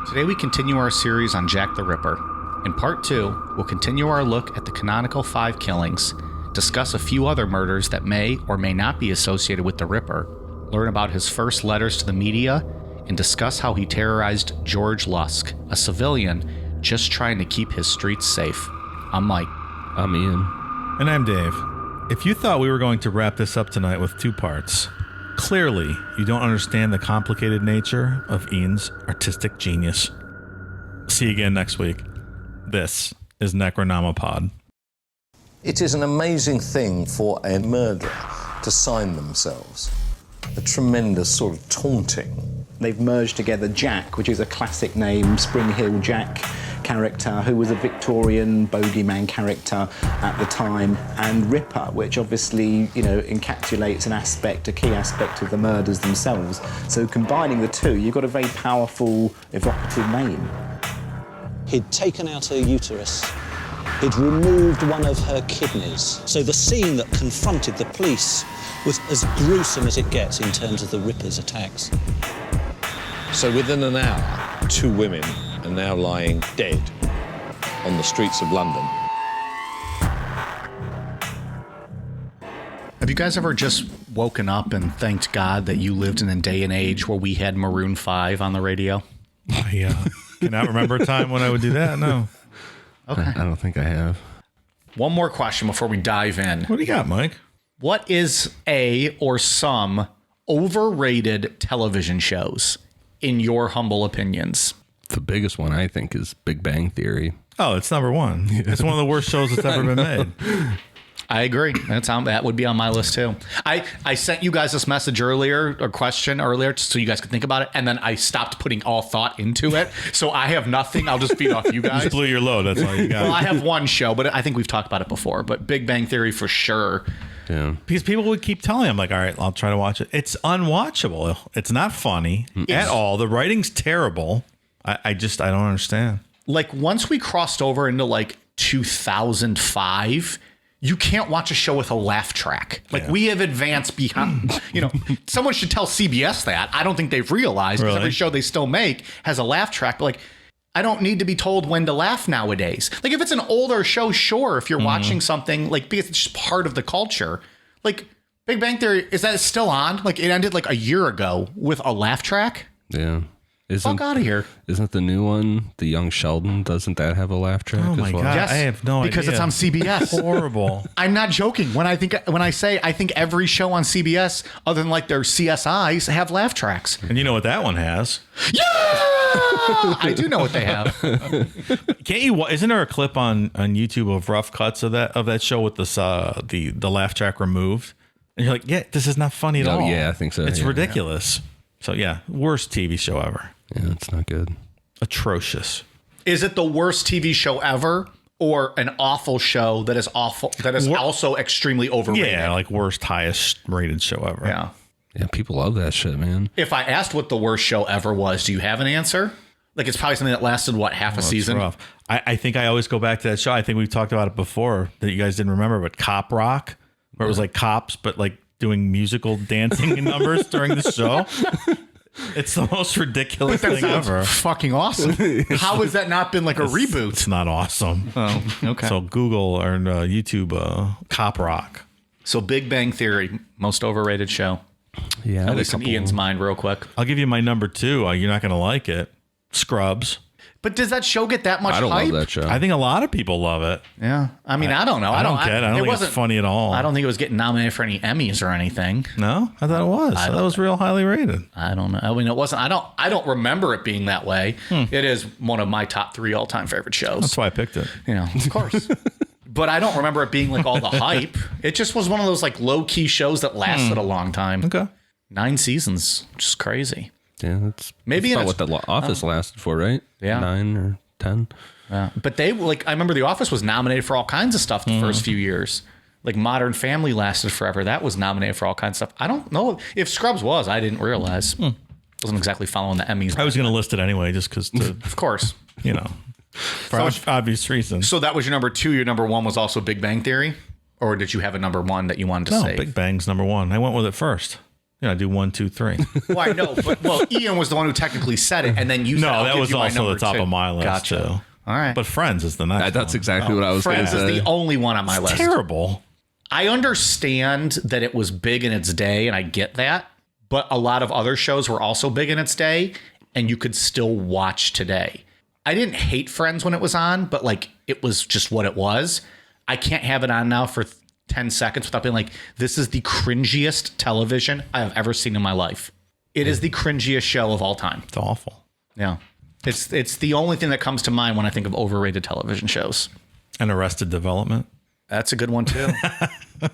Today we continue our series on Jack the Ripper. In part 2, we'll continue our look at the Canonical Five killings, discuss a few other murders that may or may not be associated with the Ripper, learn about his first letters to the media, and discuss how he terrorized George Lusk, a civilian just trying to keep his streets safe. I'm Mike. I'm Ian. And I'm Dave. If you thought we were going to wrap this up tonight with 2 parts, clearly you don't understand the complicated nature of Ian's artistic genius. See you again next week. This is Necronomipod. It is an amazing thing for a murderer to sign themselves. A tremendous sort of taunting. They've merged together Jack, which is a classic name, Spring Hill Jack character, who was a Victorian bogeyman character at the time, and Ripper, which obviously, encapsulates a key aspect of the murders themselves. So combining the two, you've got a very powerful, evocative name. He'd taken out her uterus. He'd removed one of her kidneys. So the scene that confronted the police was as gruesome as it gets in terms of the Ripper's attacks. So within an hour, 2 women are now lying dead on the streets of London. Have you guys ever just woken up and thanked God that you lived in a day and age where we had Maroon 5 on the radio? I cannot remember a time when I would do that, no. Okay. I don't think I have. One more question before we dive in. What do you got, Mike? What is a or some overrated television shows, in your humble opinions? The biggest one, I think, is Big Bang Theory. Oh, it's number 1. It's one of the worst shows that's ever been made. I agree. That would be on my list too. I sent you guys this message earlier, or question earlier, so you guys could think about it, and then I stopped putting all thought into it. So I have nothing. I'll just feed off you guys. Just blew your load. That's all you got. Well, I have one show, but I think we've talked about it before. But Big Bang Theory for sure. Yeah. Because people would keep telling me, I'm like, all right, I'll try to watch it. It's unwatchable. It's not funny at all. The writing's terrible. I don't understand. Like, once we crossed over into like 2005, you can't watch a show with a laugh track. Like, we have advanced beyond, someone should tell CBS that. I don't think they've realized, because every show they still make has a laugh track. But like, I don't need to be told when to laugh nowadays. Like, if it's an older show, sure. If you're watching something, like, because it's just part of the culture. Like, Big Bang Theory, is that still on? Like, it ended like a year ago with a laugh track? Yeah. Fuck out of here. Isn't the new one, The Young Sheldon, doesn't that have a laugh track Oh as my well? God. Yes, I have no idea. because it's on CBS. Horrible. I'm not joking. When I say I think every show on CBS, other than like their CSIs, have laugh tracks. And you know what that one has? Yeah, I do know what they have. Can't you? Isn't there a clip on YouTube of rough cuts of that show with this the laugh track removed? And you're like, yeah, this is not funny at all. Yeah, I think so. It's Yeah. ridiculous. So yeah, worst TV show ever. Yeah, it's not good. Atrocious. Is it the worst TV show ever, or an awful show that is awful, that is also extremely overrated? Yeah, like worst, highest rated show ever. Yeah. Yeah, people love that shit, man. If I asked what the worst show ever was, do you have an answer? Like, it's probably something that lasted, half a season? Rough. I think I always go back to that show. I think we've talked about it before that you guys didn't remember, but Cop Rock, where it was like cops, but like doing musical dancing numbers during the show. It's the most ridiculous thing ever. Fucking awesome. How has that not been like a reboot? It's not awesome. Oh, okay. So Google or YouTube Cop Rock. So Big Bang Theory, most overrated show. Yeah, At least in Ian's mind, real quick. I'll give you my number 2. You're not going to like it. Scrubs. But does that show get that much I don't hype? love that show. I think a lot of people love it. Yeah. I mean, I don't know. I don't get it. I don't think it's funny at all. I don't think it was getting nominated for any Emmys or anything. No? I thought it was. I thought it was real highly rated. I don't know. I mean, it wasn't. I don't remember it being that way. It is one of my top 3 all-time favorite shows. That's why I picked it. Of course. But I don't remember it being like all the hype. It just was one of those like low-key shows that lasted a long time. Okay. 9 seasons. Just crazy. Yeah, that's Maybe about what The Office lasted for, right? Yeah. 9 or 10. Yeah. But I remember The Office was nominated for all kinds of stuff the first few years. Like Modern Family lasted forever. That was nominated for all kinds of stuff. I don't know if Scrubs was. I didn't realize. Wasn't exactly following the Emmys. I was going to list it anyway, just because, of course, for obvious reasons. So that was your number 2. Your number 1 was also Big Bang Theory, or did you have a number 1 that you wanted to say? Big Bang's number 1. I went with it first. Yeah, I do 1, 2, 3. Well, I know, but Ian was the one who technically said it, and then you said, No, I'll that give was you my also number the top two. of my list Gotcha. too. All right. But Friends is the next That's one. exactly what I was going to Friends is say. the only one on my list. Terrible. I understand that it was big in its day, and I get that. But a lot of other shows were also big in its day, and you could still watch today. I didn't hate Friends when it was on, but like it was just what it was. I can't have it on now for 10 seconds without being like, this is the cringiest television I have ever seen in my life. It is the cringiest show of all time. It's awful. Yeah. It's the only thing that comes to mind when I think of overrated television shows. And Arrested Development. That's a good one too.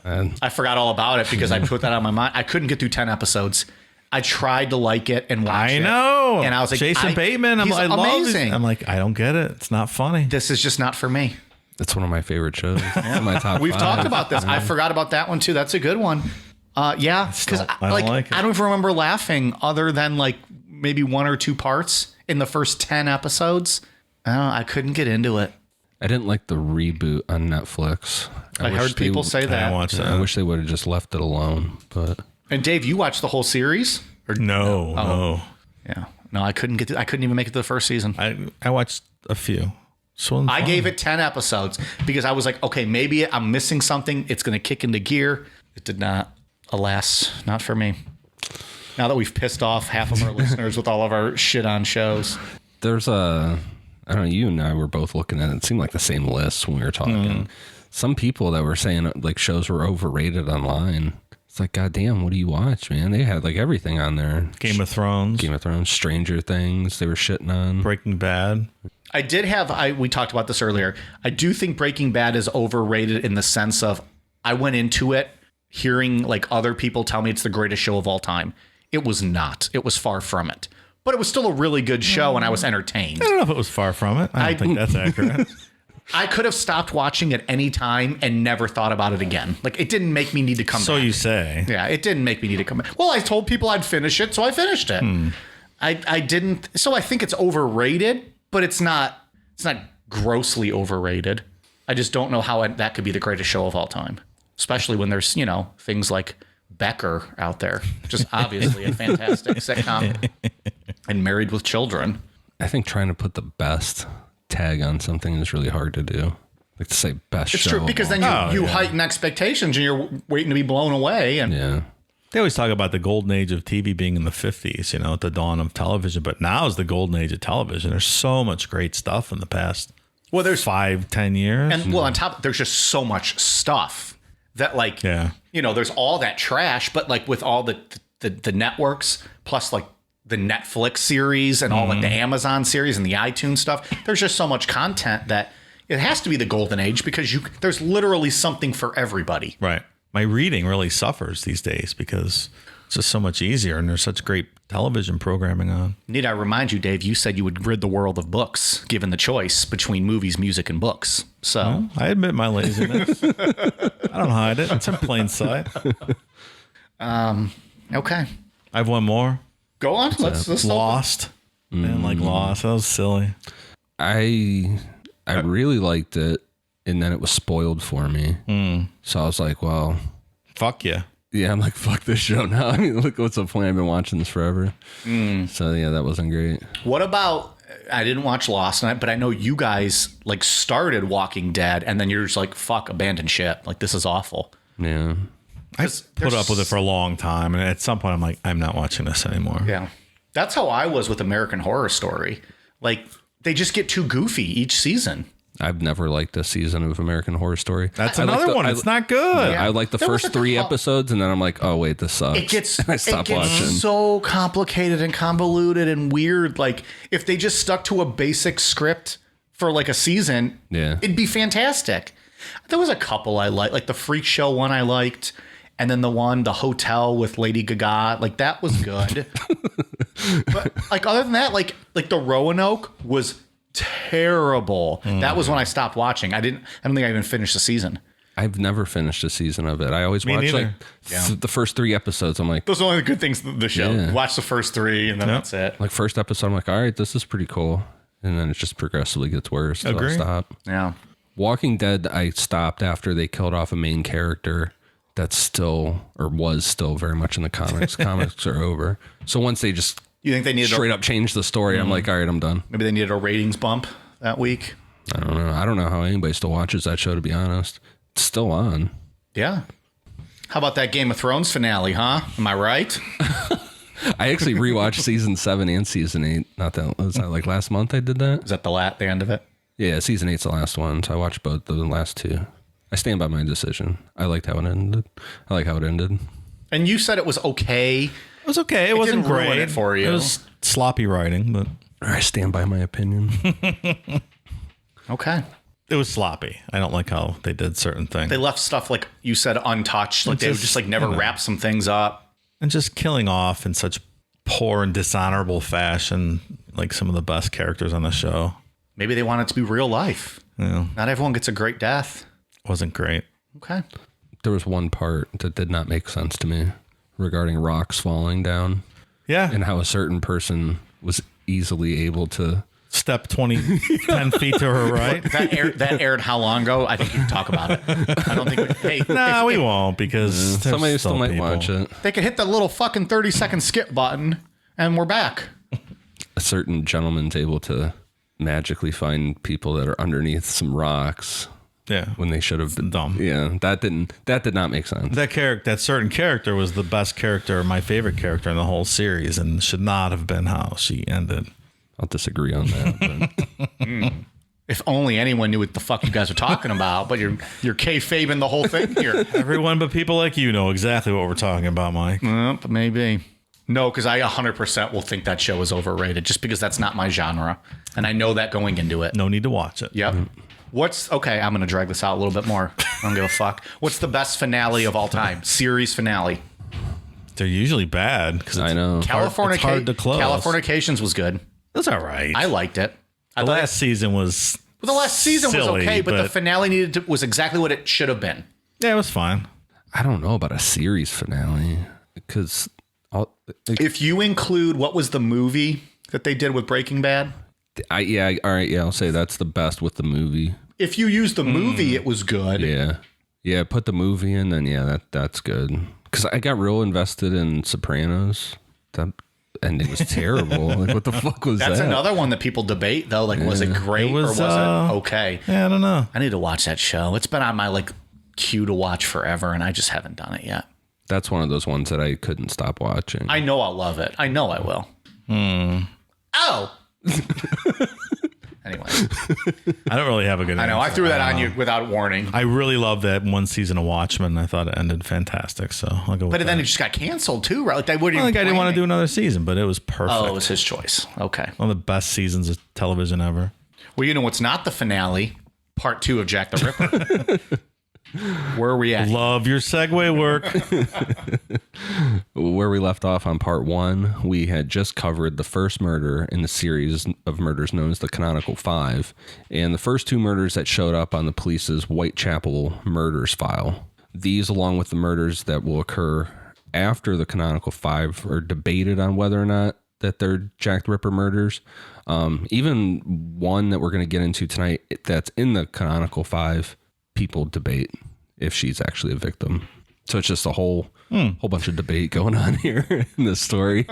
I forgot all about it because I put that on my mind. I couldn't get through 10 episodes. I tried to like it and watch it. I know. And I was like, Jason Bateman. he's I love amazing. it. I'm like, I don't get it. It's not funny. This is just not for me. It's one of my favorite shows. It's in my top We've 5. talked about this. I forgot about that one too. That's a good one. Yeah, because I don't like it. I don't even remember laughing other than like maybe 1 or 2 parts in the first 10 episodes. I couldn't get into it. I didn't like the reboot on Netflix. I wish heard people say I that. watched that. I wish they would have just left it alone. But And Dave, you watched the whole series? Or No. yeah, no, I couldn't get. I couldn't even make it to the first season. I watched a few. So I gave it 10 episodes because I was like, okay, maybe I'm missing something. It's going to kick into gear. It did not. Alas, not for me. Now that we've pissed off half of our listeners with all of our shit on shows. there's I don't know, you and I were both looking at it. It seemed like the same list when we were talking. Some people that were saying like shows were overrated online. It's like, goddamn, what do you watch, man? They had like everything on there. Game of Thrones. Stranger Things, they were shitting on. Breaking Bad. I did have, we talked about this earlier. I do think Breaking Bad is overrated in the sense of I went into it hearing like other people tell me it's the greatest show of all time. It was not. It was far from it. But it was still a really good show and I was entertained. I don't know if it was far from it. I don't think that's accurate. I could have stopped watching at any time and never thought about it again. Like it didn't make me need to come back. So you say. Yeah, it didn't make me need to come back. Well, I told people I'd finish it, so I finished it. I didn't. So I think it's overrated, but it's not grossly overrated. I just don't know how that could be the greatest show of all time, especially when there's, things like Becker out there, just obviously a fantastic sitcom, and Married with Children. I think trying to put the best tag on something is really hard to do. Like to say best It's show. true because then you heighten expectations and you're waiting to be blown away. And Yeah. They always talk about the golden age of TV being in the 50s, at the dawn of television. But now is the golden age of television. There's so much great stuff in the past. well, there's 5-10 years. and on top, there's just so much stuff that there's all that trash, but like with all the networks plus like the Netflix series and all like the Amazon series and the iTunes stuff, there's just so much content that it has to be the golden age because there's literally something for everybody. Right. My reading really suffers these days because it's just so much easier and there's such great television programming on. Need I remind you, Dave, you said you would rid the world of books given the choice between movies, music, and books. So Well, I admit my laziness. I don't hide it. It's in plain sight. okay. I have one more. Go on. Let's Lost. Man, like Lost. That was silly. I really liked it, and then it was spoiled for me. So I was like, well, Fuck yeah. yeah, I'm like, fuck this show now. I mean, look, what's the point? I've been watching this forever. So yeah, that wasn't great. What about, I didn't watch Lost Night, but I know you guys like started Walking Dead and then you're just like, fuck, abandon ship. Like, this is awful. Yeah. I put up with it for a long time. And at some point, I'm like, I'm not watching this anymore. Yeah. That's how I was with American Horror Story. Like, they just get too goofy each season. I've never liked a season of American Horror Story. That's another one. It's not good. I like the There was first a 3 couple- episodes, and then I'm like, oh wait, this sucks. I stopped watching. So complicated and convoluted and weird. Like, if they just stuck to a basic script for like a season, Yeah. it'd be fantastic. There was a couple I liked, like the Freak Show one I liked, and then the hotel with Lady Gaga, like that was good. But like other than that, like the Roanoke was terrible. That was when I stopped watching. I don't think I even finished the season. I've never finished a season of it. I always watch neither. the first 3 episodes. I'm like, Those are only the good things of the show. Yeah. Watch the first 3 and then that's it. first episode, I'm like, all right, this is pretty cool. And then it just progressively gets worse. So I Agree. stop. Yeah. Walking Dead, I stopped after they killed off a main character that's still, or was still very much in the comics. Comics are over. So once they just You think they needed straight up change the story, I'm like, all right, I'm done. Maybe they needed a ratings bump that week. I don't know. I don't know how anybody still watches that show, to be honest. It's still on. Yeah. How about that Game of Thrones finale, huh? Am I right? I actually rewatched season 7 and season 8. Not that, was that like last month I did that? Is that the end of it? Yeah, season 8's the last one. So I watched both the last 2. I stand by my decision. I liked how it ended. I like how it ended. And you said it was okay. It was okay. It wasn't didn't ruin great it for you. It was sloppy writing, but I stand by my opinion. Okay. It was sloppy. I don't like how they did certain things. They left stuff, like you said, untouched. Like they would just like never wrap some things up. And just killing off in such poor and dishonorable fashion, like some of the best characters on the show. Maybe they want it to be real life. Yeah. Not everyone gets a great death. Wasn't great. Okay. There was one part that did not make sense to me regarding rocks falling down. Yeah. And how a certain person was easily able to step 10 feet to her right. That aired how long ago? I think you can talk about it. I don't think we won't, because somebody still might watch it. They could hit the little fucking 30-second skip button and we're back. A certain gentleman's able to magically find people that are underneath some rocks. Yeah. When they should have been dumb. Yeah. That did not make sense. That certain character was the best character, my favorite character in the whole series, and should not have been how she ended. I'll disagree on that. If only anyone knew what the fuck you guys are talking about, but you're kayfabing the whole thing here. Everyone but people like you know exactly what we're talking about, Mike. But maybe. No, because I 100% will think that show is overrated just because that's not my genre. And I know that going into it. No need to watch it. Yep. Okay, I'm going to drag this out a little bit more. I don't give a fuck. What's the best finale of all time? Series finale. They're usually bad. Because I know. It's hard to close. Californications was good. That's all right. I liked it. The last season was silly, was okay, but the finale was exactly what it should have been. Yeah, it was fine. I don't know about a series finale because if you include what was the movie that they did with Breaking Bad? All right, I'll say that's the best with the movie. If you use the movie, it was good. Yeah, put the movie in, then that's good. Because I got real invested in Sopranos. That ending was terrible. Like, what the fuck was that? That's another one that people debate, though. Like, was it great or was it okay? Yeah, I don't know. I need to watch that show. It's been on my queue to watch forever, and I just haven't done it yet. That's one of those ones that I couldn't stop watching. I know I'll love it. I know I will. Oh. Anyway. I don't really have a good I know. I threw that on you without warning. I really love that one season of Watchmen. I thought it ended fantastic, so I'll go with But then it just got canceled, too, right? Like, I didn't want to do another season, but it was perfect. Oh, it was his choice. Okay. One of the best seasons of television ever. Well, you know what's not the finale? Part 2 of Jack the Ripper. Where are we at? Love your segue work. Where we left off on part 1, we had just covered the first murder in the series of murders known as the Canonical Five, and the first 2 murders that showed up on the police's Whitechapel murders file. These, along with the murders that will occur after the Canonical Five, are debated on whether or not that they're Jack the Ripper murders. Even one that we're going to get into tonight that's in the Canonical Five, people debate if she's actually a victim. So it's just a whole bunch of debate going on here in this story.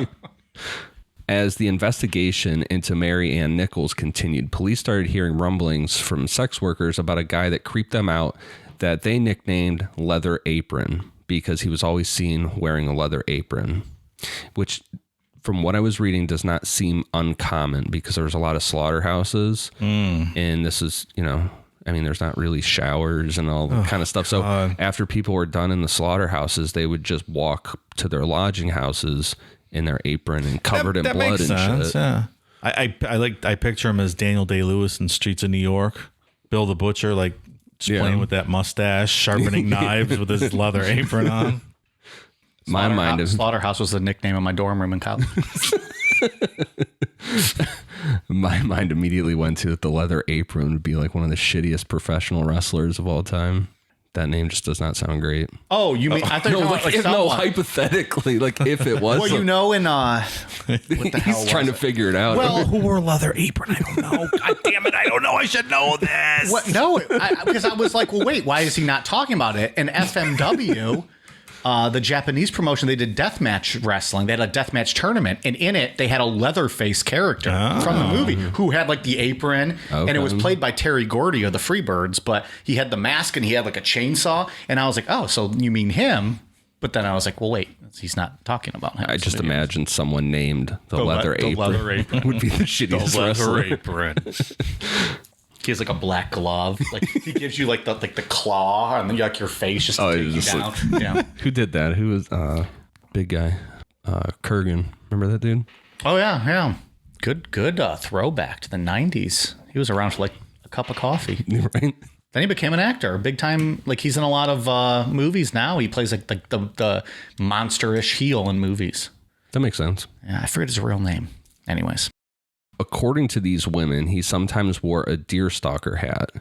As the investigation into Mary Ann Nichols continued, police started hearing rumblings from sex workers about a guy that creeped them out that they nicknamed Leather Apron because he was always seen wearing a leather apron, which from what I was reading does not seem uncommon because there was a lot of slaughterhouses and this is, there's not really showers and all that kind of stuff. God. So after people were done in the slaughterhouses, they would just walk to their lodging houses in their apron and covered in blood makes and sense, shit. Yeah. I picture him as Daniel Day-Lewis in Streets of New York. Bill the Butcher, playing with that mustache, sharpening knives with his leather apron on. Slaughterhouse was the nickname of my dorm room in college. My mind immediately went to that the Leather Apron would be like one of the shittiest professional wrestlers of all time. That name just does not sound great. Oh, you mean I thought you were talking about, no, hypothetically, like if it was. Well, you know, in what the hell he's trying to figure it out. Well, Who wore Leather Apron? I don't know. God damn it! I don't know. I should know this. What? No, because I was like, well, wait, why is he not talking about it? And FMW, the Japanese promotion, they did deathmatch wrestling. They had a deathmatch tournament, and in it, they had a Leatherface character from the movie who had like the apron, and it was played by Terry Gordy of the Freebirds, but he had the mask and he had like a chainsaw, and I was like, oh, so you mean him? But then I was like, well, wait, he's not talking about him. I just imagined someone named the Leather Apron. The Leather Apron would be the shittiest wrestler. Apron. He has like a black glove. Like he gives you like the claw, and then like your face just to take you down. Like, yeah. Who did that? Who was big guy? Kurgan. Remember that dude? Oh yeah. Good throwback to the 90s. He was around for like a cup of coffee. Right. Then he became an actor, big time. Like he's in a lot of movies now. He plays like the monsterish heel in movies. That makes sense. Yeah, I forget his real name. Anyways. According to these women, he sometimes wore a deerstalker hat,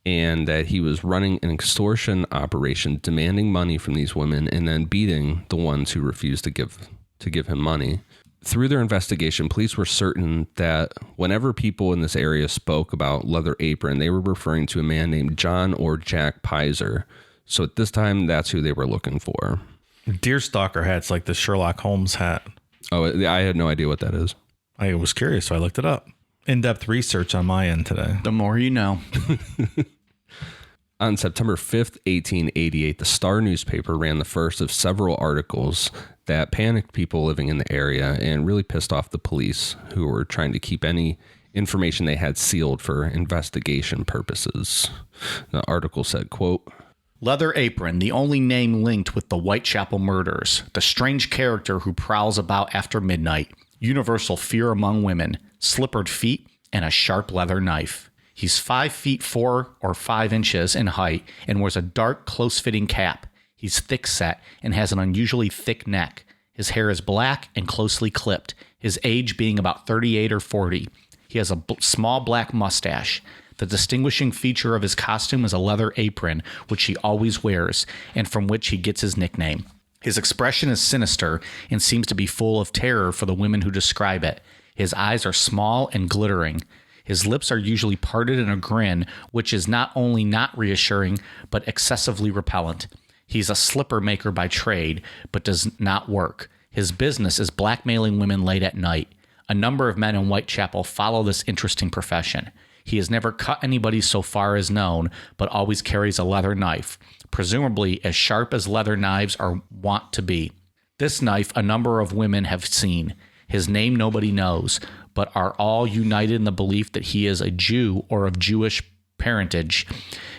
and that he was running an extortion operation, demanding money from these women and then beating the ones who refused to give him money. Through their investigation, police were certain that whenever people in this area spoke about Leather Apron, they were referring to a man named John or Jack Pizer. So at this time, that's who they were looking for. Deerstalker hat's like the Sherlock Holmes hat. Oh, I had no idea what that is. I was curious, so I looked it up. In-depth research on my end today. The more you know. On September 5th, 1888, the Star newspaper ran the first of several articles that panicked people living in the area and really pissed off the police, who were trying to keep any information they had sealed for investigation purposes. The article said, quote, Leather Apron, the only name linked with the Whitechapel murders, the strange character who prowls about after midnight, universal fear among women, slippered feet, and a sharp leather knife. He's 5 feet 4 or 5 inches in height and wears a dark, close-fitting cap. He's thick-set and has an unusually thick neck. His hair is black and closely clipped, his age being about 38 or 40. He has a small black mustache. The distinguishing feature of his costume is a leather apron, which he always wears, and from which he gets his nickname. His expression is sinister and seems to be full of terror for the women who describe it. His eyes are small and glittering. His lips are usually parted in a grin, which is not only not reassuring, but excessively repellent. He's a slipper maker by trade, but does not work. His business is blackmailing women late at night. A number of men in Whitechapel follow this interesting profession. He has never cut anybody so far as known, but always carries a leather knife, presumably as sharp as leather knives are wont to be. This knife a number of women have seen. His name nobody knows, but are all united in the belief that he is a Jew or of Jewish parentage,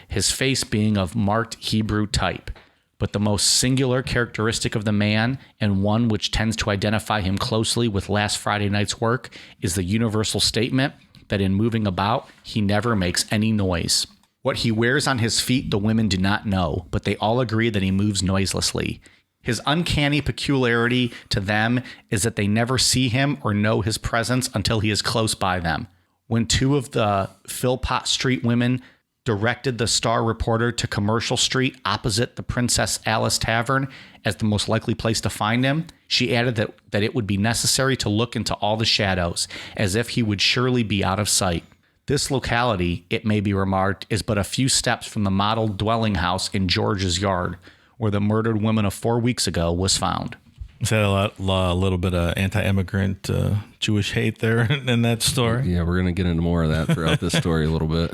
his face being of marked Hebrew type. But the most singular characteristic of the man, and one which tends to identify him closely with last Friday night's work, is the universal statement that in moving about, he never makes any noise. What he wears on his feet the women do not know, but they all agree that he moves noiselessly. His uncanny peculiarity to them is that they never see him or know his presence until he is close by them. When 2 of the Philpott Street women directed the Star reporter to Commercial Street opposite the Princess Alice Tavern as the most likely place to find him, she added that it would be necessary to look into all the shadows, as if he would surely be out of sight. This locality, it may be remarked, is but a few steps from the model dwelling house in George's Yard, where the murdered woman of 4 weeks ago was found. Is that a little bit of anti-immigrant Jewish hate there in that story? Yeah, we're going to get into more of that throughout this story a little bit.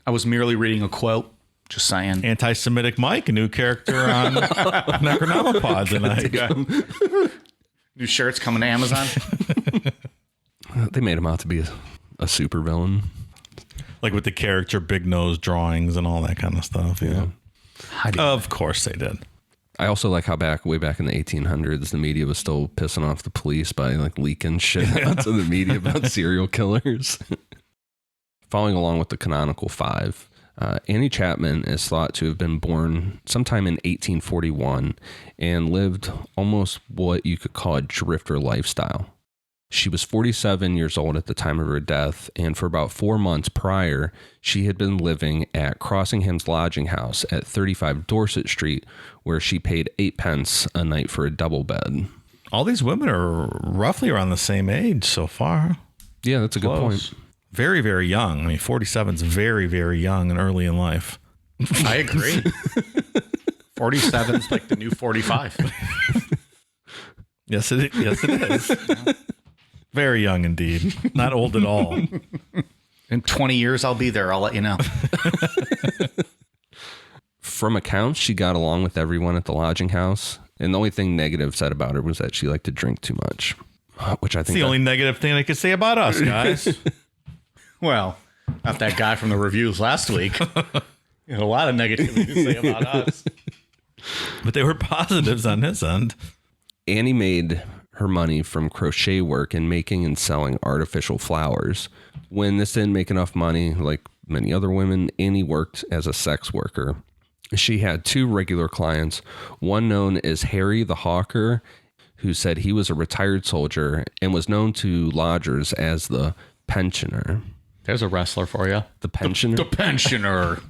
I was merely reading a quote. Just saying. Anti-Semitic Mike, a new character on Necronomipod tonight. New shirts coming to Amazon. They made him out to be a super villain. Like with the character big nose drawings and all that kind of stuff. Yeah. Of course they did. I also like how way back in the 1800s, the media was still pissing off the police by like leaking shit out to the media about serial killers. Following along with the Canonical Five, Annie Chapman is thought to have been born sometime in 1841 and lived almost what you could call a drifter lifestyle. She was 47 years old at the time of her death, and for about 4 months prior, she had been living at Crossingham's lodging house at 35 Dorset Street, where she paid 8 pence a night for a double bed. All these women are roughly around the same age so far. Yeah, that's a good Close. point. Very, very young. I mean, 47 is very, very young and early in life. I agree. 47 is like the new 45. Yes, it is. Very young indeed. Not old at all. In 20 years, I'll be there. I'll let you know. From accounts, she got along with everyone at the lodging house. And the only thing negative said about her was that she liked to drink too much, which I think It's the only negative thing they could say about us, guys. Well, not that guy from the reviews last week. You had a lot of negativity to say about us. But they were positives on his end. Annie made her money from crochet work and making and selling artificial flowers. When this didn't make enough money, like many other women, Annie worked as a sex worker. She had 2 regular clients, one known as Harry the Hawker, who said he was a retired soldier and was known to lodgers as the pensioner. There's a wrestler for you. The pensioner? The pensioner.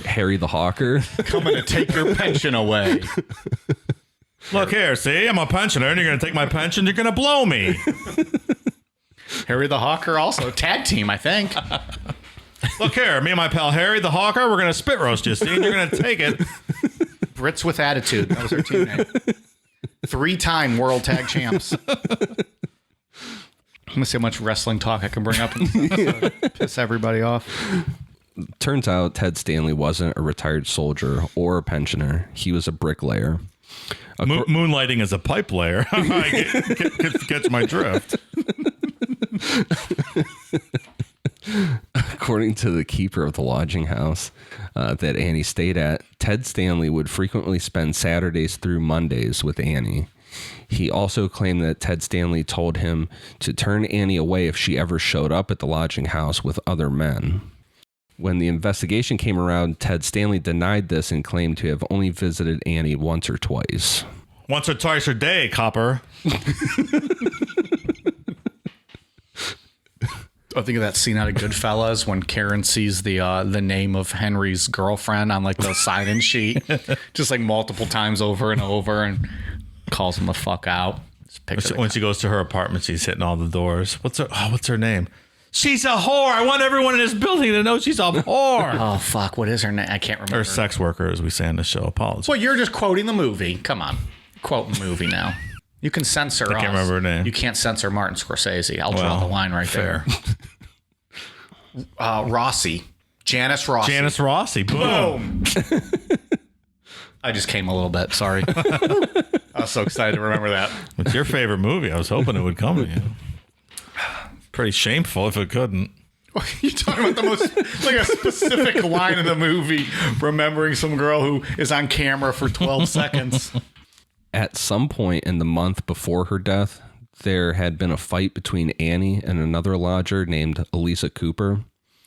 Harry the Hawker. Coming to take your pension away. Look here, see, I'm a pensioner, and you're going to take my pension, you're going to blow me. Harry the Hawker also. Tag team, I think. Look here, me and my pal Harry the Hawker, we're going to spit roast you, see, and you're going to take it. Brits with attitude. That was our team name. 3-time world tag champs. Let me see how much wrestling talk I can bring up and piss everybody off. Turns out Ted Stanley wasn't a retired soldier or a pensioner. He was a bricklayer. Moonlighting as a pipe layer. Catch my drift. According to the keeper of the lodging house that Annie stayed at, Ted Stanley would frequently spend Saturdays through Mondays with Annie. He also claimed that Ted Stanley told him to turn Annie away if she ever showed up at the lodging house with other men. When the investigation came around, Ted Stanley denied this and claimed to have only visited Annie once or twice. Once or twice a day, copper. I think of that scene out of Goodfellas when Karen sees the name of Henry's girlfriend on like the sign-in sheet, just like multiple times over and over, and calls him the fuck out. When she goes to her apartment, she's hitting all the doors. What's her name? She's a whore. I want everyone in this building to know she's a whore. Oh, fuck. What is her name? I can't remember. Or sex worker, as we say on the show. Apologies. Well, you're just quoting the movie. Come on. Quoting the movie now. You can censor I can't remember her name. You can't censor Martin Scorsese. I'll draw the line right fair. there. Rossi. Janice Rossi. Janice Rossi. Boom. I just came a little bit. Sorry. I was so excited to remember that. It's your favorite movie. I was hoping it would come to you. Pretty shameful if it couldn't. You're talking about the most, like a specific line in the movie, remembering some girl who is on camera for 12 seconds. At some point in the month before her death, there had been a fight between Annie and another lodger named Elisa Cooper.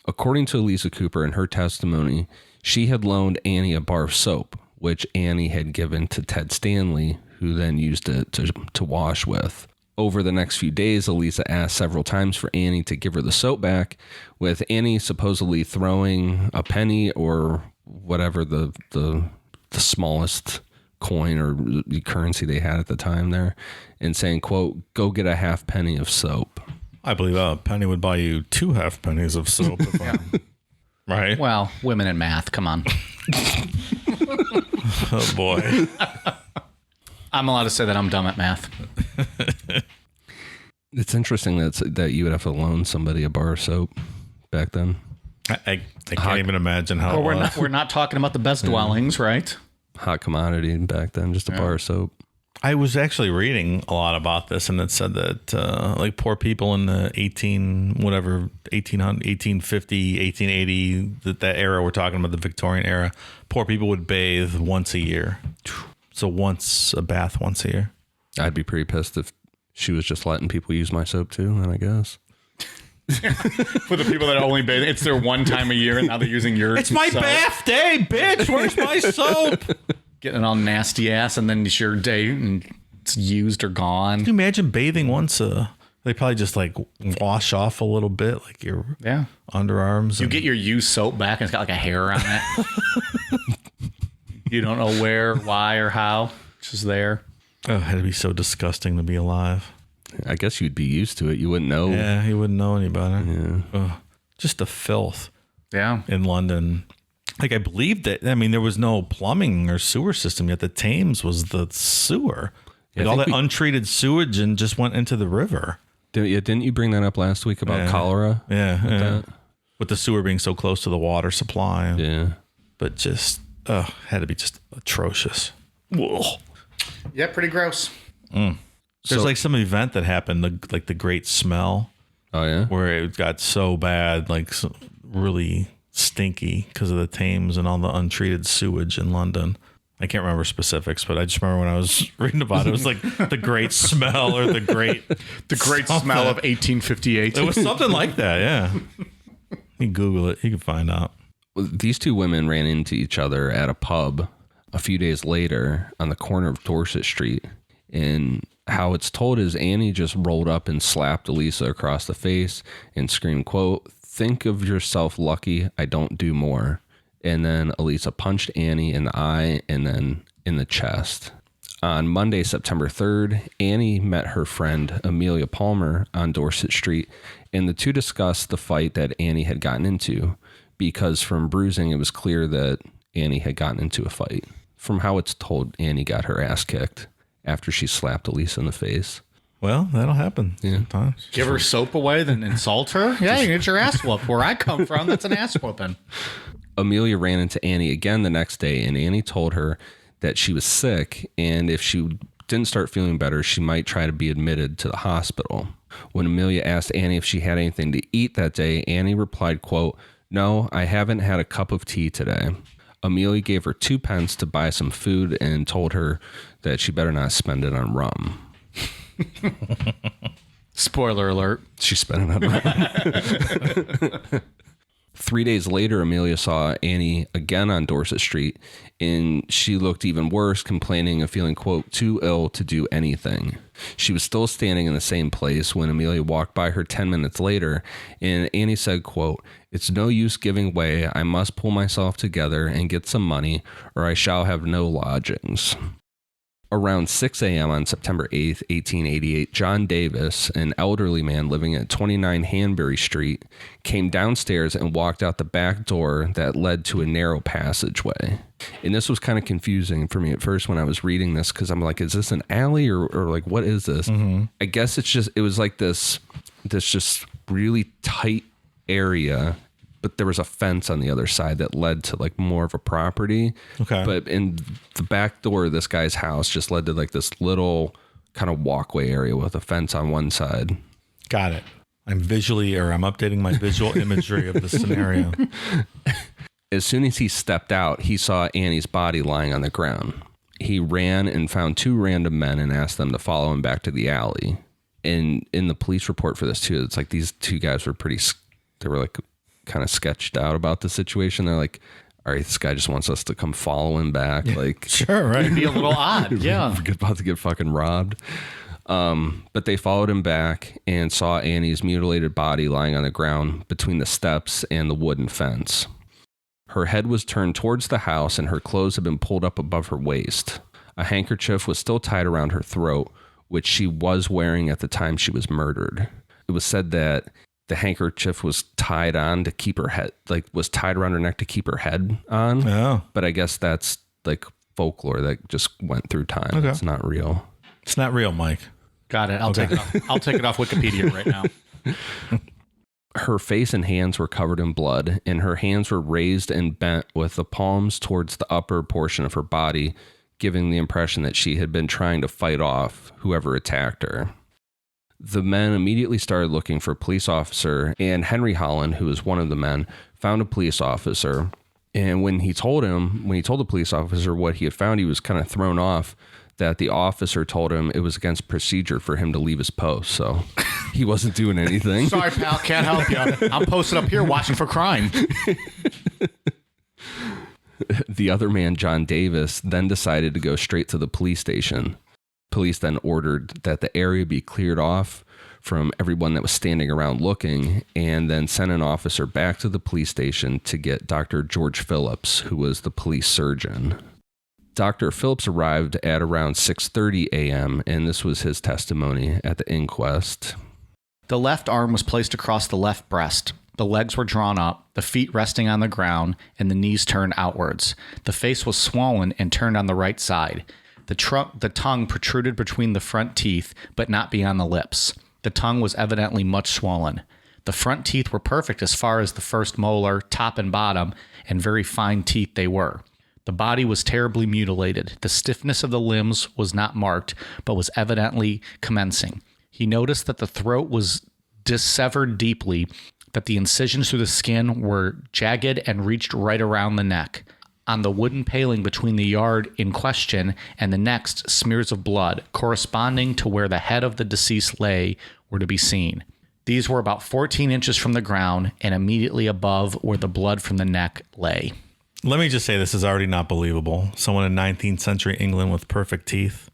According to Elisa Cooper in her testimony, she had loaned Annie a bar of soap, which Annie had given to Ted Stanley, who then used it to wash with. Over the next few days, Elisa asked several times for Annie to give her the soap back, with Annie supposedly throwing a penny or whatever the smallest coin or currency they had at the time there, and saying, quote, "Go get a half penny of soap." I believe a penny would buy you 2 half pennies of soap. Right? Well, women in math. Come on. Oh, boy. I'm allowed to say that I'm dumb at math. It's interesting that you would have to loan somebody a bar of soap back then. I can't even imagine how it was. We're not talking about the best dwellings, right? Hot commodity back then, just a bar of soap. I was actually reading a lot about this, and it said that like poor people in the 1850, 1880, that era we're talking about, the Victorian era, poor people would bathe once a year. So a bath once a year. I'd be pretty pissed if she was just letting people use my soap too, then I guess. For the people that only bathe, it's their one time a year, and now they're using your It's my soap. bath day, bitch. Where's my soap? Getting it all nasty ass, and then it's your day, and it's used or gone. Can you imagine bathing once a They probably just like wash off a little bit, like your underarms. You get your used soap back and it's got like a hair on it. You don't know where, why, or how. It's just there. Oh, it had to be so disgusting to be alive. I guess you'd be used to it. You wouldn't know. Yeah, you wouldn't know any better. Yeah. Ugh. Just the filth. Yeah. In London. Like I believe that, I mean, there was no plumbing or sewer system yet. The Thames was the sewer. Like all that untreated sewage and just went into the river. Didn't you bring that up last week about cholera? Yeah. With the sewer being so close to the water supply. Yeah. But just, had to be just atrocious. Whoa. Yeah, pretty gross. There's like some event that happened, like the Great Smell. Oh, yeah? Where it got so bad, like really stinky because of the Thames and all the untreated sewage in London. I can't remember specifics, but I just remember when I was reading about it, it was like the Great Smell or the Great Smell of 1858. It was something like that, yeah. You can Google it. You can find out. These two women ran into each other at a pub a few days later on the corner of Dorset Street. And how it's told is Annie just rolled up and slapped Elisa across the face and screamed, quote, "Think of yourself lucky I don't do more." And then Elisa punched Annie in the eye and then in the chest. On Monday, September 3rd, Annie met her friend Amelia Palmer on Dorset Street, and the two discussed the fight that Annie had gotten into, because from bruising, it was clear that Annie had gotten into a fight. From how it's told, Annie got her ass kicked after she slapped Elisa in the face. Well, that'll happen sometimes. Give her soap away, then insult her? Yeah, you get your ass whooped. Where I come from, that's an ass whooping. Amelia ran into Annie again the next day, and Annie told her that she was sick, and if she didn't start feeling better, she might try to be admitted to the hospital. When Amelia asked Annie if she had anything to eat that day, Annie replied, quote, "No, I haven't had a cup of tea today." Amelia gave her 2 pence to buy some food and told her that she better not spend it on rum. Spoiler alert. She spent it on rum. 3 days later, Amelia saw Annie again on Dorset Street, and she looked even worse, complaining of feeling, quote, "too ill to do anything." She was still standing in the same place when Amelia walked by her 10 minutes later, and Annie said, quote, "It's no use giving way. I must pull myself together and get some money, or I shall have no lodgings." Around 6 a.m. on September 8th, 1888, John Davis, an elderly man living at 29 Hanbury Street, came downstairs and walked out the back door that led to a narrow passageway. And this was kind of confusing for me at first when I was reading this, because I'm like, is this an alley or like, what is this? Mm-hmm. I guess it was like this just really tight area, but there was a fence on the other side that led to like more of a property. Okay. But in the back door of this guy's house just led to like this little kind of walkway area with a fence on one side. Got it. I'm updating my visual imagery of the scenario. As soon as he stepped out, he saw Annie's body lying on the ground. He ran and found 2 random men and asked them to follow him back to the alley. And in the police report for this too, it's like these 2 guys were they were like kind of sketched out about the situation. They're like, all right, this guy just wants us to come follow him back. Yeah, like, sure, right. It'd be a little odd. Yeah. We're about to get fucking robbed. But they followed him back and saw Annie's mutilated body lying on the ground between the steps and the wooden fence. Her head was turned towards the house and her clothes had been pulled up above her waist. A handkerchief was still tied around her throat, which she was wearing at the time she was murdered. It was said that the handkerchief was tied on to keep her head, like was tied around her neck to keep her head on. Oh. But I guess that's like folklore that just went through time. Okay. It's not real. It's not real, Mike. Got it. I'll take it off. I'll take it off Wikipedia right now. Her face and hands were covered in blood, and her hands were raised and bent with the palms towards the upper portion of her body, giving the impression that she had been trying to fight off whoever attacked her. The men immediately started looking for a police officer, and Henry Holland, who was one of the men, found a police officer. And when he told the police officer what he had found, he was kind of thrown off that the officer told him it was against procedure for him to leave his post. So he wasn't doing anything. Sorry, pal, can't help you. I'm posted up here watching for crime. The other man, John Davis, then decided to go straight to the police station. Police then ordered that the area be cleared off from everyone that was standing around looking, and then sent an officer back to the police station to get Dr. George Phillips, who was the police surgeon. Dr. Phillips arrived at around 6:30 a.m., and this was his testimony at the inquest. The left arm was placed across the left breast. The legs were drawn up, the feet resting on the ground, and the knees turned outwards. The face was swollen and turned on the right side. The tongue protruded between the front teeth, but not beyond the lips. The tongue was evidently much swollen. The front teeth were perfect as far as the first molar, top and bottom, and very fine teeth they were. The body was terribly mutilated. The stiffness of the limbs was not marked, but was evidently commencing. He noticed that the throat was dissevered deeply, that the incisions through the skin were jagged and reached right around the neck. On the wooden paling between the yard in question and the next, smears of blood, corresponding to where the head of the deceased lay, were to be seen. These were about 14 inches from the ground and immediately above where the blood from the neck lay. Let me just say this is already not believable. Someone in 19th century England with perfect teeth.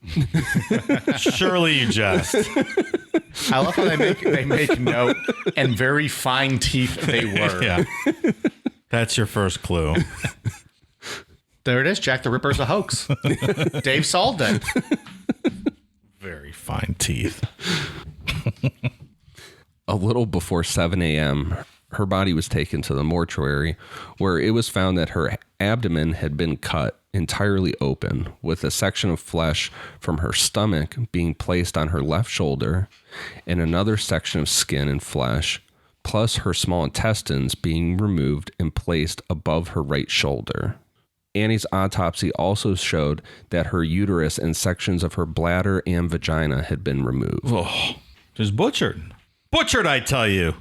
Surely you jest. I love how they make note, and very fine teeth they were. Yeah. That's your first clue. There it is. Jack the Ripper's a hoax. Dave solved it. Very fine teeth. A little before 7 a.m., her body was taken to the mortuary, where it was found that her abdomen had been cut entirely open, with a section of flesh from her stomach being placed on her left shoulder, and another section of skin and flesh, plus her small intestines being removed and placed above her right shoulder. Annie's autopsy also showed that her uterus and sections of her bladder and vagina had been removed. Oh, just butchered. Butchered, I tell you.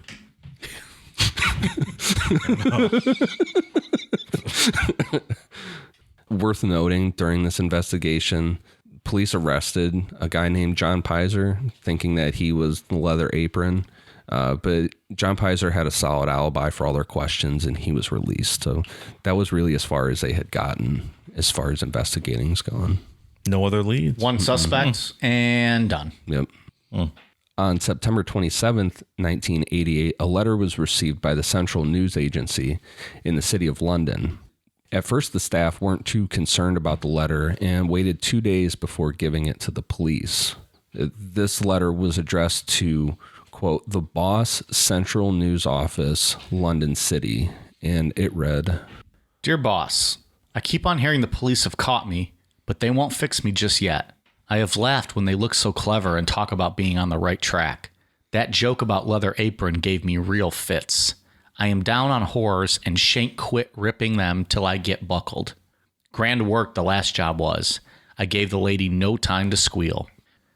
Worth noting, during this investigation, police arrested a guy named John Pizer, thinking that he was the Leather Apron. But John Pizer had a solid alibi for all their questions, and he was released. So that was really as far as they had gotten as far as investigating's gone. No other leads. One suspect and done. Yep. On September 27th, 1988, a letter was received by the Central News Agency in the city of London. At first, the staff weren't too concerned about the letter and waited 2 days before giving it to the police. This letter was addressed to, quote, the Boss Central News Office, London City, and it read, Dear Boss, I keep on hearing the police have caught me, but they won't fix me just yet. I have laughed when they look so clever and talk about being on the right track. That joke about Leather Apron gave me real fits. I am down on horrors and shan't quit ripping them till I get buckled. Grand work the last job was. I gave the lady no time to squeal.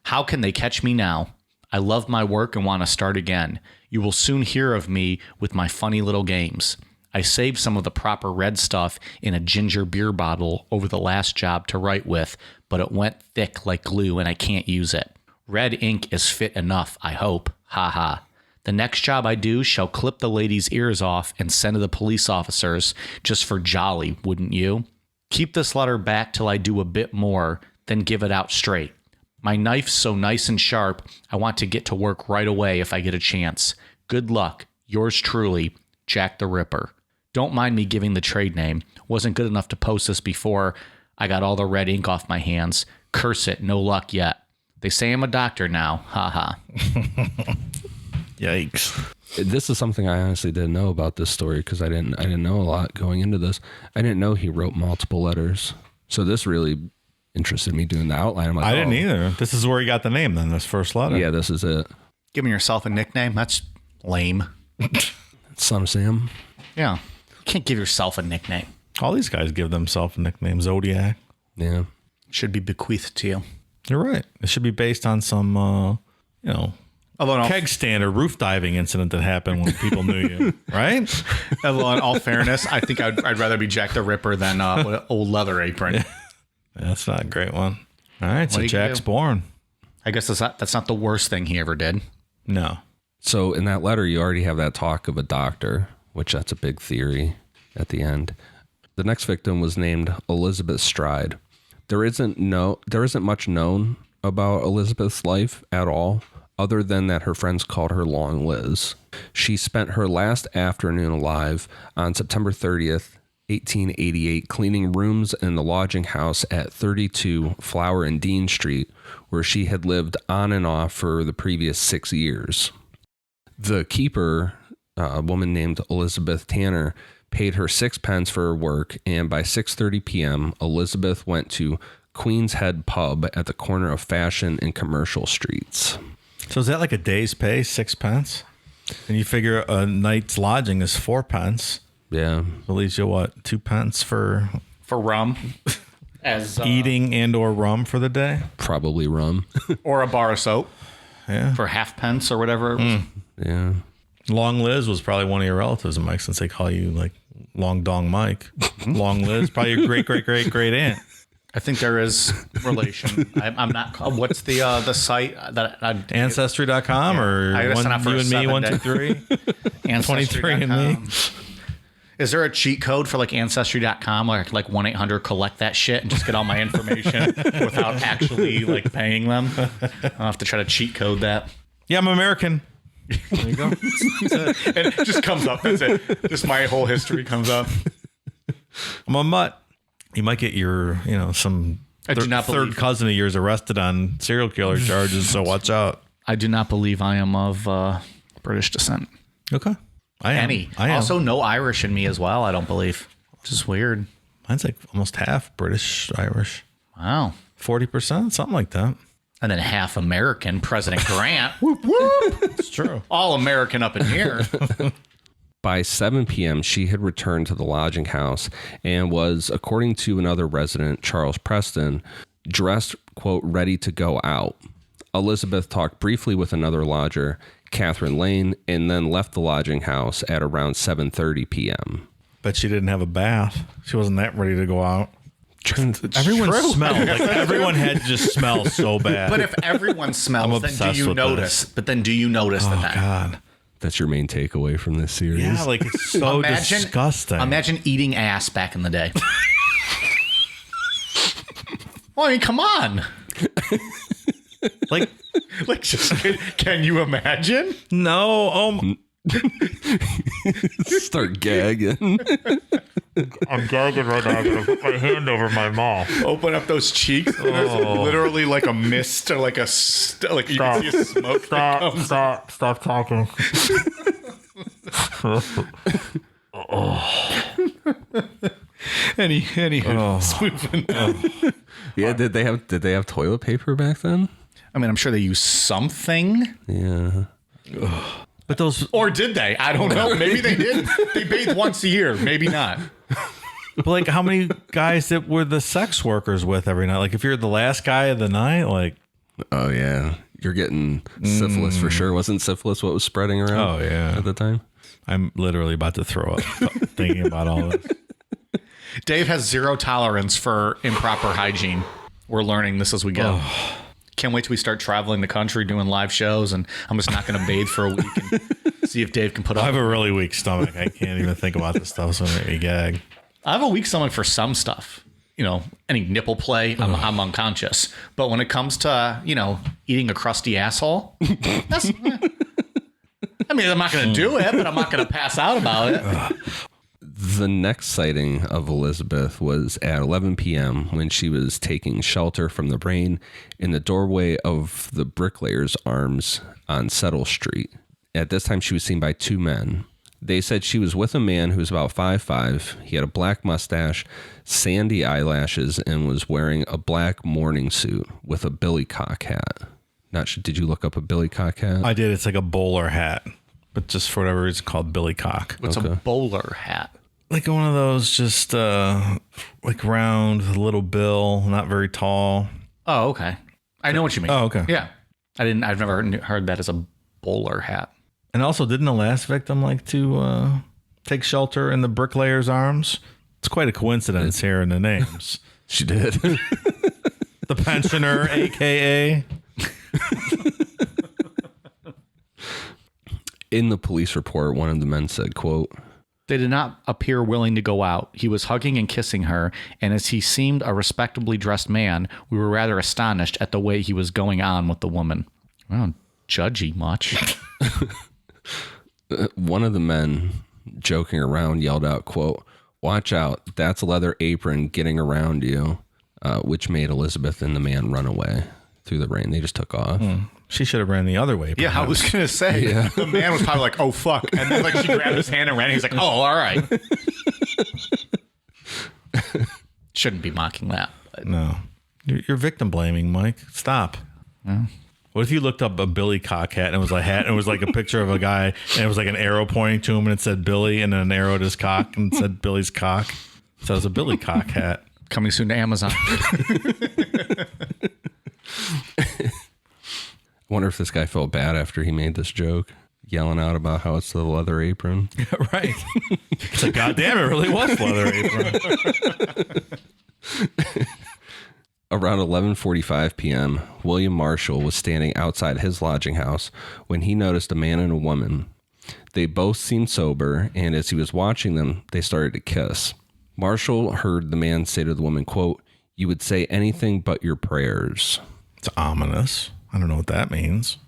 How can they catch me now? I love my work and want to start again. You will soon hear of me with my funny little games. I saved some of the proper red stuff in a ginger beer bottle over the last job to write with, but it went thick like glue and I can't use it. Red ink is fit enough, I hope. Ha ha. The next job I do shall clip the lady's ears off and send to the police officers just for jolly, wouldn't you? Keep this letter back till I do a bit more, then give it out straight. My knife's so nice and sharp, I want to get to work right away if I get a chance. Good luck. Yours truly, Jack the Ripper. Don't mind me giving the trade name. Wasn't good enough to post this before I got all the red ink off my hands. Curse it, no luck yet. They say I'm a doctor now. Ha ha. Yikes. This is something I honestly didn't know about this story because I didn't know a lot going into this. I didn't know he wrote multiple letters. So this really interested me doing the outline. I'm like, I didn't either. This is where he got the name then, this first letter. Yeah, this is it. Giving yourself a nickname? That's lame. Son of Sam. Yeah. You can't give yourself a nickname. All these guys give themselves a nickname. Zodiac. Yeah. Should be bequeathed to you. You're right. It should be based on some, keg stand or roof diving incident that happened when people knew you, right? Although in all fairness, I think I'd rather be Jack the Ripper than old Leather Apron. Yeah. That's not a great one. All right, so Jack's born. I guess that's not the worst thing he ever did. No. So in that letter, you already have that talk of a doctor, which that's a big theory at the end. The next victim was named Elizabeth Stride. There isn't much known about Elizabeth's life at all, other than that her friends called her Long Liz. She spent her last afternoon alive on September 30th, 1888, cleaning rooms in the lodging house at 32 Flower and Dean Street, where she had lived on and off for the previous 6 years. The keeper, a woman named Elizabeth Tanner, paid her 6 pence for her work, and by 6:30 p.m., Elizabeth went to Queen's Head Pub at the corner of Fashion and Commercial Streets. So is that like a day's pay, 6 pence? And you figure a night's lodging is 4 pence. Yeah. At least you what, 2 pence for rum, as eating and or rum for the day? Probably rum. or a bar of soap. Yeah. For half pence or whatever. It was. Yeah. Long Liz was probably one of your relatives, Mike, since they call you like Long Dong Mike. Long Liz, probably your great aunt. I think there is relation. I'm not. What's the site that Ancestry.com or I guess not for you a and me 1 2 7 3 23 and me. Is there a cheat code for like Ancestry.com or like 1-800 collect that shit and just get all my information without actually like paying them? I'll have to try to cheat code that. Yeah, I'm American. There you go. And it just comes up. That's it. Just my whole history comes up. I'm a mutt. You might get your, some third cousin of yours arrested on serial killer charges, so watch out. I do not believe I am of British descent. Okay. I am. Any. I am. Also, no Irish in me as well, I don't believe. Which is weird. Mine's like almost half British, Irish. Wow. 40%, something like that. And then half American, President Grant. Whoop, whoop. It's true. All American up in here. By 7 p.m., she had returned to the lodging house and was, according to another resident, Charles Preston, dressed, quote, ready to go out. Elizabeth talked briefly with another lodger, Catherine Lane, and then left the lodging house at around 7:30 p.m. Bet she didn't have a bath. She wasn't that ready to go out. Everyone smelled. Like everyone had to just smell so bad. But if everyone smells, then do you notice? But then do you notice that? God. That's your main takeaway from this series. Yeah, like it's so disgusting. Imagine eating ass back in the day. Well, I mean, come on. like just can you imagine? No. Start gagging. I'm gagging right now. I'm gonna put my hand over my mouth. Open up those cheeks. There's literally like a mist or like a like you can see a smoke. Stop talking. Moving. Yeah, did they have toilet paper back then? I mean, I'm sure they used something. Yeah. But those, or did they? I don't know. Maybe they did. They bathed once a year. Maybe not. But like, how many guys that were the sex workers with every night? Like, if you're the last guy of the night, like, oh yeah, you're getting syphilis for sure. Wasn't syphilis what was spreading around? Oh yeah, at the time. I'm literally about to throw up thinking about all this. Dave has zero tolerance for improper hygiene. We're learning this as we go. Oh. Can't wait till we start traveling the country doing live shows, and I'm just not going to bathe for a week and see if Dave can put up. I have a really weak stomach. I can't even think about this stuff, so it makes me gag. I have a weak stomach for some stuff. Any nipple play, I'm unconscious. But when it comes to, eating a crusty asshole, that's... I mean, I'm not going to do it, but I'm not going to pass out about it. The next sighting of Elizabeth was at 11 p.m. when she was taking shelter from the rain in the doorway of the Bricklayer's Arms on Settle Street. At this time, she was seen by two men. They said she was with a man who was about 5'5". He had a black mustache, sandy eyelashes, and was wearing a black morning suit with a billycock hat. Not sure. Did you look up a billycock hat? I did. It's like a bowler hat, but just for whatever reason called billycock. What's a bowler hat? Like one of those just like round with a little bill, not very tall. Oh, okay. I know what you mean. Oh, okay. Yeah. I've never heard that as a bowler hat. And also, didn't the last victim like to take shelter in the Bricklayer's Arms? It's quite a coincidence here in the names. She did. The pensioner, a.k.a. In the police report, one of the men said, quote, "They did not appear willing to go out. He was hugging and kissing her, and as he seemed a respectably dressed man, we were rather astonished at the way he was going on with the woman." Well, judgy much. One of the men joking around yelled out, quote, "Watch out, that's Leather Apron getting around you," which made Elizabeth and the man run away through the rain. They just took off. She should have ran the other way. Yeah, I was going to say, the man was probably like, oh, fuck. And then like she grabbed his hand and ran. He's like, oh, all right. Shouldn't be mocking that. But. No. You're victim blaming, Mike. Stop. Yeah. What if you looked up a Billy cock hat and it was a hat and it was like a picture of a guy and it was like an arrow pointing to him and it said Billy and then an arrow at his cock and it said Billy's cock? So it was a Billy cock hat. Coming soon to Amazon. I wonder if this guy felt bad after he made this joke, yelling out about how it's the Leather Apron. Right. It's like, God damn, it really was Leather Apron. Around 11:45 p.m., William Marshall was standing outside his lodging house when he noticed a man and a woman. They both seemed sober, and as he was watching them, they started to kiss. Marshall heard the man say to the woman, quote, "You would say anything but your prayers." It's ominous. I don't know what that means.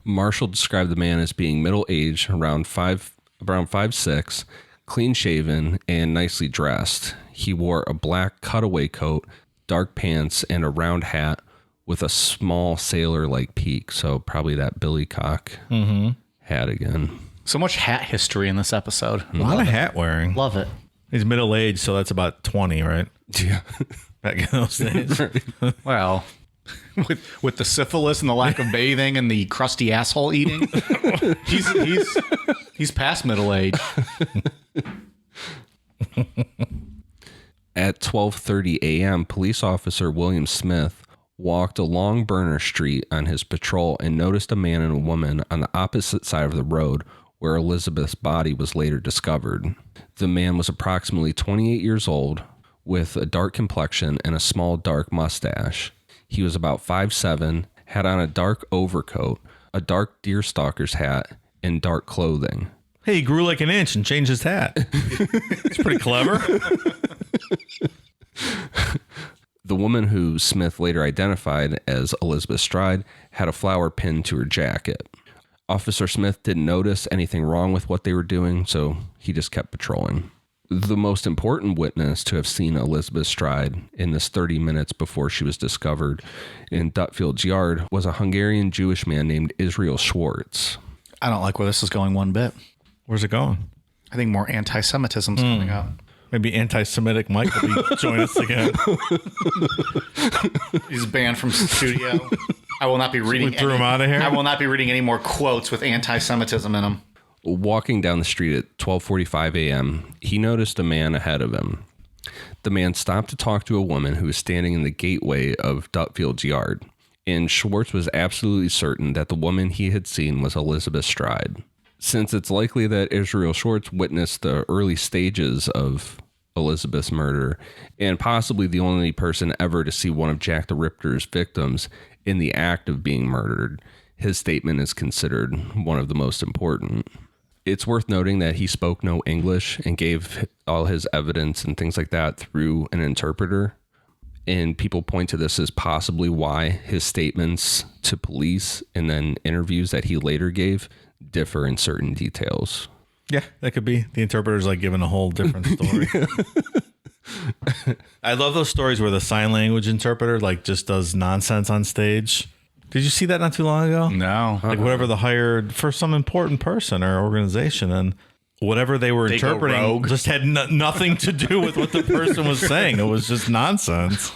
Marshall described the man as being middle-aged, around 5'6", clean-shaven, and nicely dressed. He wore a black cutaway coat, dark pants, and a round hat with a small sailor-like peak. So probably that Billy cock hat again. So much hat history in this episode. A lot of hat wearing. Love it. He's middle-aged, so that's about 20, right? Yeah. Back in those days. Well, with the syphilis and the lack of bathing and the crusty asshole eating, he's past middle age. At 12:30 a.m., police officer William Smith walked along Burner Street on his patrol and noticed a man and a woman on the opposite side of the road where Elizabeth's body was later discovered. The man was approximately 28 years old with a dark complexion and a small dark mustache. He was about 5'7", had on a dark overcoat, a dark deerstalker's hat, and dark clothing. Hey, he grew like an inch and changed his hat. It's pretty clever. The woman who Smith later identified as Elizabeth Stride had a flower pinned to her jacket. Officer Smith didn't notice anything wrong with what they were doing, so he just kept patrolling. The most important witness to have seen Elizabeth Stride in this 30 minutes before she was discovered in Dutfield's yard was a Hungarian Jewish man named Israel Schwartz. I don't like where this is going one bit. Where's it going? I think more anti-Semitism's coming up. Maybe anti-Semitic Mike will be join us again. He's banned from studio. I will not be reading. We threw him out of here. I will not be reading any more quotes with anti-Semitism in them. Walking down the street at 12:45 a.m., he noticed a man ahead of him. The man stopped to talk to a woman who was standing in the gateway of Dutfield's yard, and Schwartz was absolutely certain that the woman he had seen was Elizabeth Stride. Since it's likely that Israel Schwartz witnessed the early stages of Elizabeth's murder, and possibly the only person ever to see one of Jack the Ripper's victims in the act of being murdered, his statement is considered one of the most important. It's worth noting that he spoke no English and gave all his evidence and things like that through an interpreter. And people point to this as possibly why his statements to police and then interviews that he later gave differ in certain details. Yeah, that could be. The interpreter's like giving a whole different story. I love those stories where the sign language interpreter like just does nonsense on stage. Did you see that not too long ago? No. Like whatever the hired for some important person or organization, and whatever they were interpreting just had nothing to do with what the person was saying. It was just nonsense.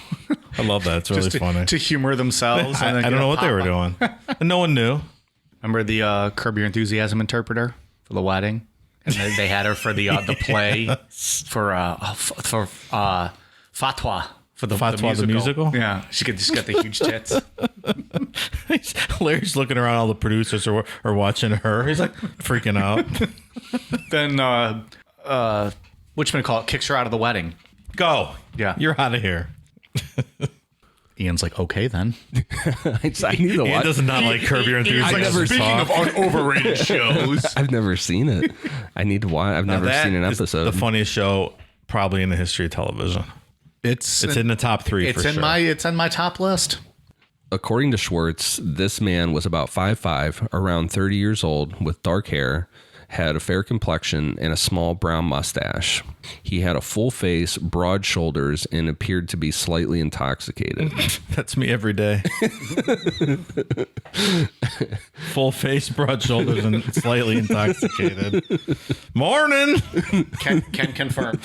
I love that. It's really funny. To humor themselves. I don't know what they were doing. And no one knew. Remember the Curb Your Enthusiasm interpreter for the wedding? And they had her for the play for Fatwa. For the Fatwa, the musical? Yeah. She just got the huge tits. Larry's looking around, all the producers are watching her. He's like freaking out. Then, whatchamacallit kicks her out of the wedding. Go. Yeah. You're out of here. Ian's like, okay, then. I need to watch. Ian does not like Curb Your Enthusiasm. Speaking of overrated shows. I've never seen it. I need to watch. I've never seen an episode. The funniest show probably in the history of television. It's in the top 3. It's for in sure. It's in my top list. According to Schwartz, this man was about 5'5", around 30 years old, with dark hair, had a fair complexion, and a small brown mustache. He had a full face, broad shoulders, and appeared to be slightly intoxicated. That's me every day. Full face, broad shoulders, and slightly intoxicated. Morning! Can confirm.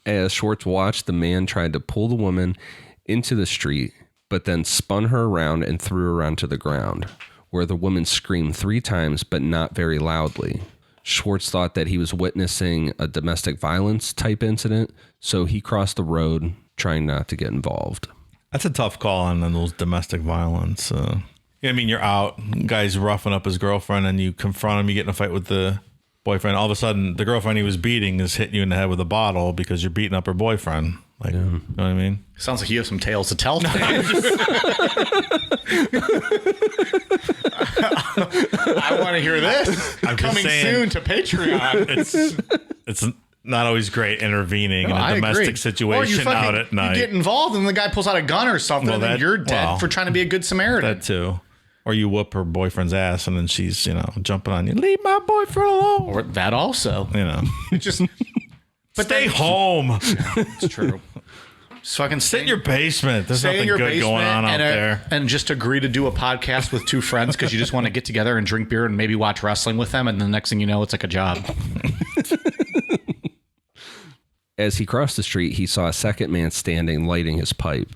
As Schwartz watched, the man tried to pull the woman into the street, but then spun her around and threw her onto the ground, where the woman screamed 3 times, but not very loudly. Schwartz thought that he was witnessing a domestic violence type incident, so he crossed the road, trying not to get involved. That's a tough call on those domestic violence. I mean, you're out, guy's roughing up his girlfriend, and you confront him, you get in a fight with the boyfriend. All of a sudden, the girlfriend he was beating is hitting you in the head with a bottle because you're beating up her boyfriend. Like, you know what I mean? Sounds like you have some tales to tell. I want to hear this. I'm Coming soon to Patreon. It's not always great intervening in a domestic situation out at night. You get involved and the guy pulls out a gun or something, and then you're dead for trying to be a good Samaritan. That too. Or you whoop her boyfriend's ass and then she's, jumping on you. Leave my boyfriend alone. Or that also. Just but stay home. Yeah, it's true. Just fucking sit in your basement. There's nothing good going on out there. And just agree to do a podcast with 2 friends because you just want to get together and drink beer and maybe watch wrestling with them. And the next thing you know, it's like a job. As he crossed the street, he saw a second man standing, lighting his pipe.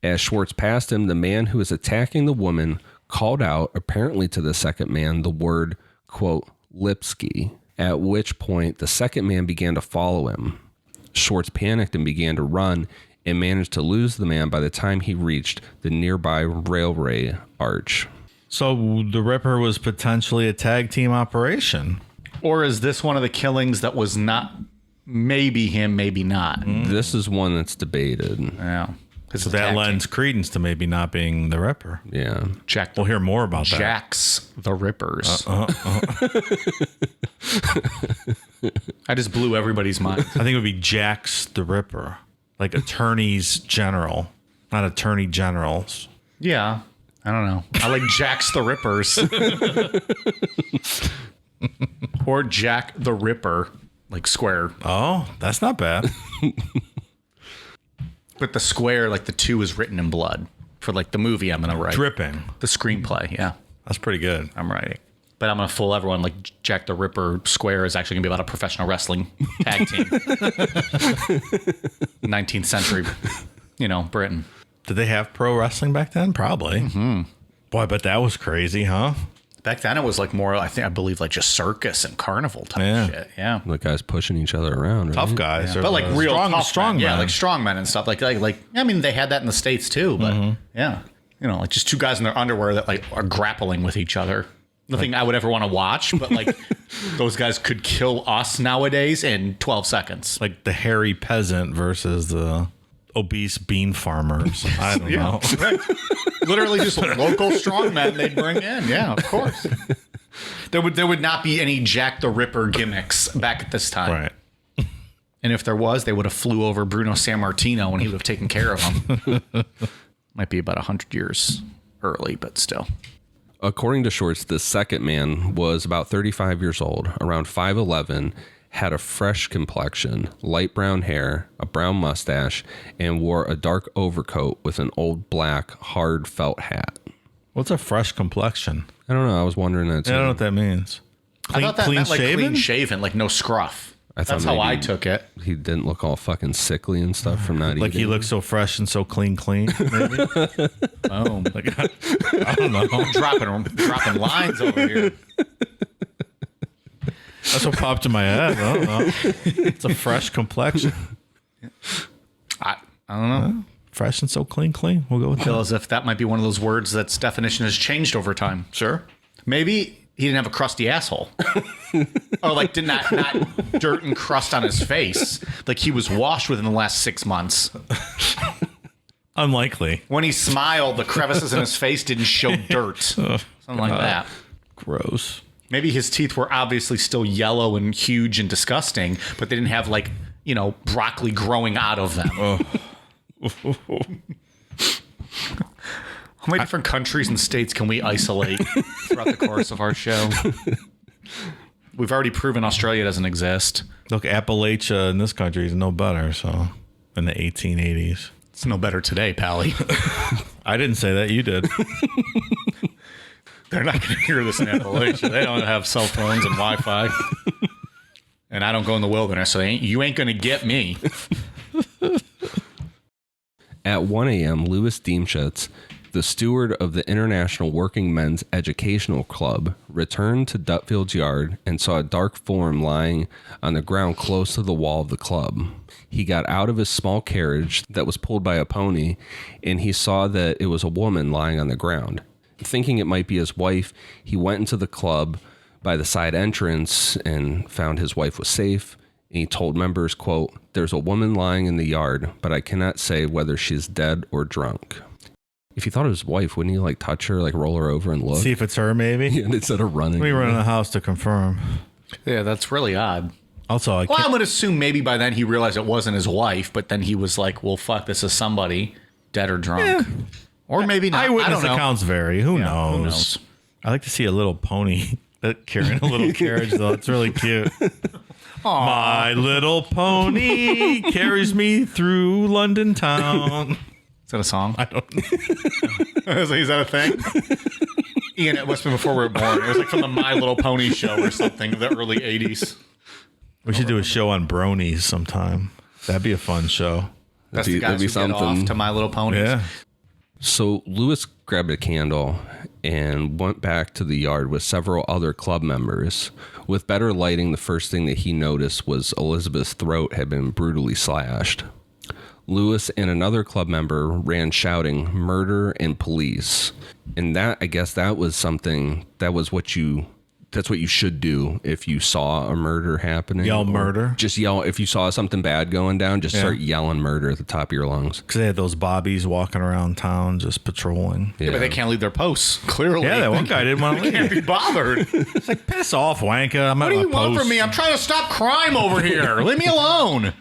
As Schwartz passed him, the man who was attacking the woman called out, apparently to the second man, the word, quote, Lipsky, at which point the second man began to follow him. Schwartz panicked and began to run and managed to lose the man by the time he reached the nearby railway arch. So the Ripper was potentially a tag team operation. Or is this one of the killings that was not maybe him, maybe not? This is one that's debated. Yeah. So that lends credence to maybe not being the Ripper. Yeah. We'll hear more about that. Jack's the Rippers. I just blew everybody's mind. I think it would be Jack's the Ripper. Like attorneys general, not attorney generals. Yeah. I don't know. I like Jack's the Rippers. Or Jack the Ripper, like square. Oh, that's not bad. But the square, like the 2 is written in blood for like the movie I'm going to write. Dripping. The screenplay, yeah. That's pretty good. I'm writing. But I'm going to fool everyone like Jack the Ripper square is actually going to be about a professional wrestling tag team. 19th century, Britain. Did they have pro wrestling back then? Probably. Mm-hmm. Boy, but that was crazy, huh? Back then it was like more, I believe like just circus and carnival type shit. Yeah. The guys pushing each other around. Right? Tough guys. Yeah. But like real strong men. Yeah, like strong men and stuff. Like I mean, they had that in the States too, but yeah. Like just 2 guys in their underwear that like are grappling with each other. Nothing I would ever want to watch, but like those guys could kill us nowadays in 12 seconds. Like the hairy peasant versus the obese bean farmers. I don't know. Right. Literally just local strongmen they'd bring in. Yeah, of course. There would not be any Jack the Ripper gimmicks back at this time. Right. And if there was, they would have flew over Bruno Sammartino and he would have taken care of them. Might be about 100 years early, but still. According to Schwartz, the second man was about 35 years old, around 5'11", had a fresh complexion, light brown hair, a brown mustache, and wore a dark overcoat with an old black hard felt hat. What's a fresh complexion? I don't know. I was wondering that too. I don't know what that means. I thought that meant like clean shaven, like no scruff. That's how I took it. He didn't look all fucking sickly and stuff from not eating. Like he looked so fresh and so clean, maybe? Oh. Like, I don't know. dropping lines over here. That's what popped in my head. I don't know. It's a fresh complexion. I don't know. Fresh and so clean. We'll go with I feel as if that might be one of those words that's definition has changed over time. Sure. Maybe he didn't have a crusty asshole. Or like did not dirt and crust on his face. Like he was washed within the last 6 months. Unlikely. When he smiled, the crevices in his face didn't show dirt. Something like that. Gross. Maybe his teeth were obviously still yellow and huge and disgusting, but they didn't have like, broccoli growing out of them. How many different countries and states can we isolate throughout the course of our show? We've already proven Australia doesn't exist. Look, Appalachia in this country is no better, so in the 1880s. It's no better today, Pally. I didn't say that. You did. They're not going to hear this in Appalachia. They don't have cell phones and Wi-Fi. And I don't go in the wilderness, so you ain't going to get me. At 1 a.m., Louis Diemschutz, the steward of the International Working Men's Educational Club, returned to Dutfield's yard and saw a dark form lying on the ground close to the wall of the club. He got out of his small carriage that was pulled by a pony, and he saw that it was a woman lying on the ground. Thinking it might be his wife, he went into the club by the side entrance and found his wife was safe. And he told members, quote, "There's a woman lying in the yard, but I cannot say whether she's dead or drunk." If he thought it was his wife, wouldn't he like touch her, like roll her over and look? See if it's her, maybe. And instead of running. Let me run in the house to confirm. Yeah, that's really odd. Also, Well, I would assume maybe by then he realized it wasn't his wife, but then he was like, well, fuck, this is somebody dead or drunk. Or maybe not. eyewitness I don't know. accounts vary. Who Yeah, knows? who knows? I like to see a little pony carrying a little carriage, though. It's really cute. My little pony carries me through London town. Is that a song? I don't know. Is that a thing? Ian, it must have been before we were born. It was like from the My Little Pony show or something of the early 80s. We should do a show on bronies sometime. That'd be a fun show. That's the guys who get off to My Little Ponies. Yeah. So Lewis grabbed a candle and went back to the yard with several other club members. With better lighting, the first thing that he noticed was Elizabeth's throat had been brutally slashed. Lewis and another club member ran shouting, "Murder and police." And that, I guess that was something, that's what you should do if you saw a murder happening. Yell murder. Just yell. If you saw something bad going down, just start yelling murder at the top of your lungs. Because they had those bobbies walking around town just patrolling. Yeah, but they can't leave their posts, clearly. Yeah, that one guy didn't want to leave. Can't be bothered. It's like, piss off, wanker. I'm What at do my you want post. from me? I'm trying to stop crime over here. Leave me alone.